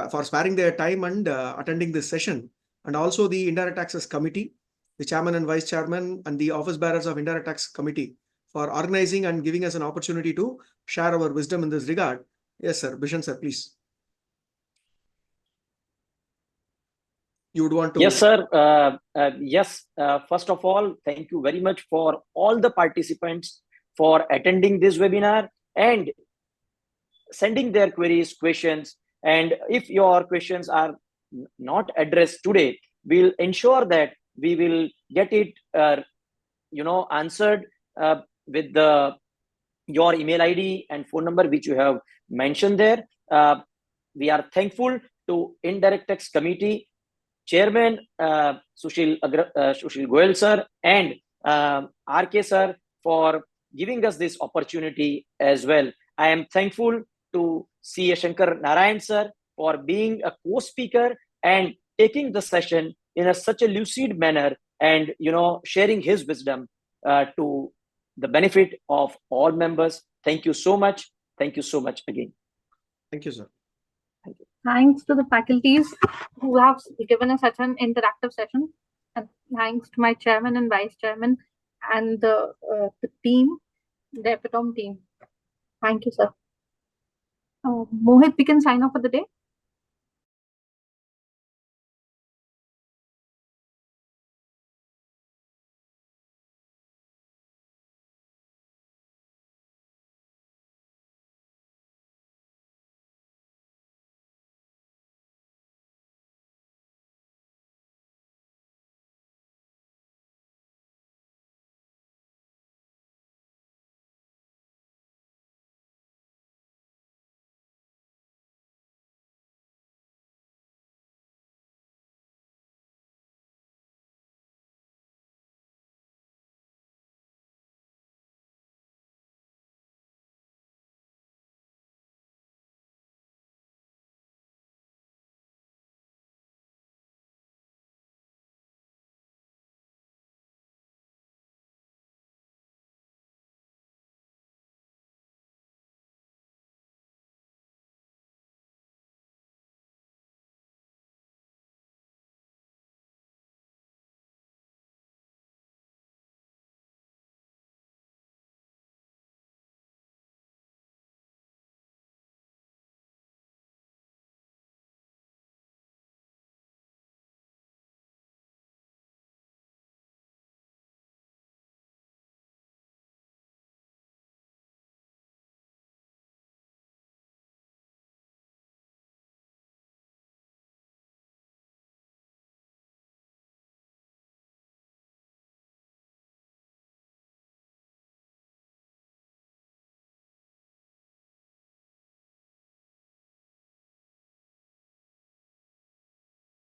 for sparing their time and attending this session, and also the Indirect Taxes Committee, the Chairman and Vice Chairman, and the Office Bearers of Indirect Tax Committee for organizing and giving us an opportunity to share our wisdom in this regard. Yes, sir. Bishan, sir, please. You would want to... Yes, sir. Yes. First of all, thank you very much for all the participants for attending this webinar, and sending their queries, questions. And if your questions are not addressed today, we'll ensure that we will get it answered with your email ID and phone number which you have mentioned there. We are thankful to Indirect Tax Committee Chairman Sushil Goyal sir and RK sir for giving us this opportunity as well. I am thankful to CA Shankar Narayan sir for being a co-speaker and taking the session in such a lucid manner and sharing his wisdom to the benefit of all members. Thank you so much. Thank you so much again. Thank you, sir. Thank you. Thanks to the faculties who have given us such an interactive session. And thanks to my chairman and vice chairman and the team, the Epitome team. Thank you, sir. Mohit, we can sign off for the day.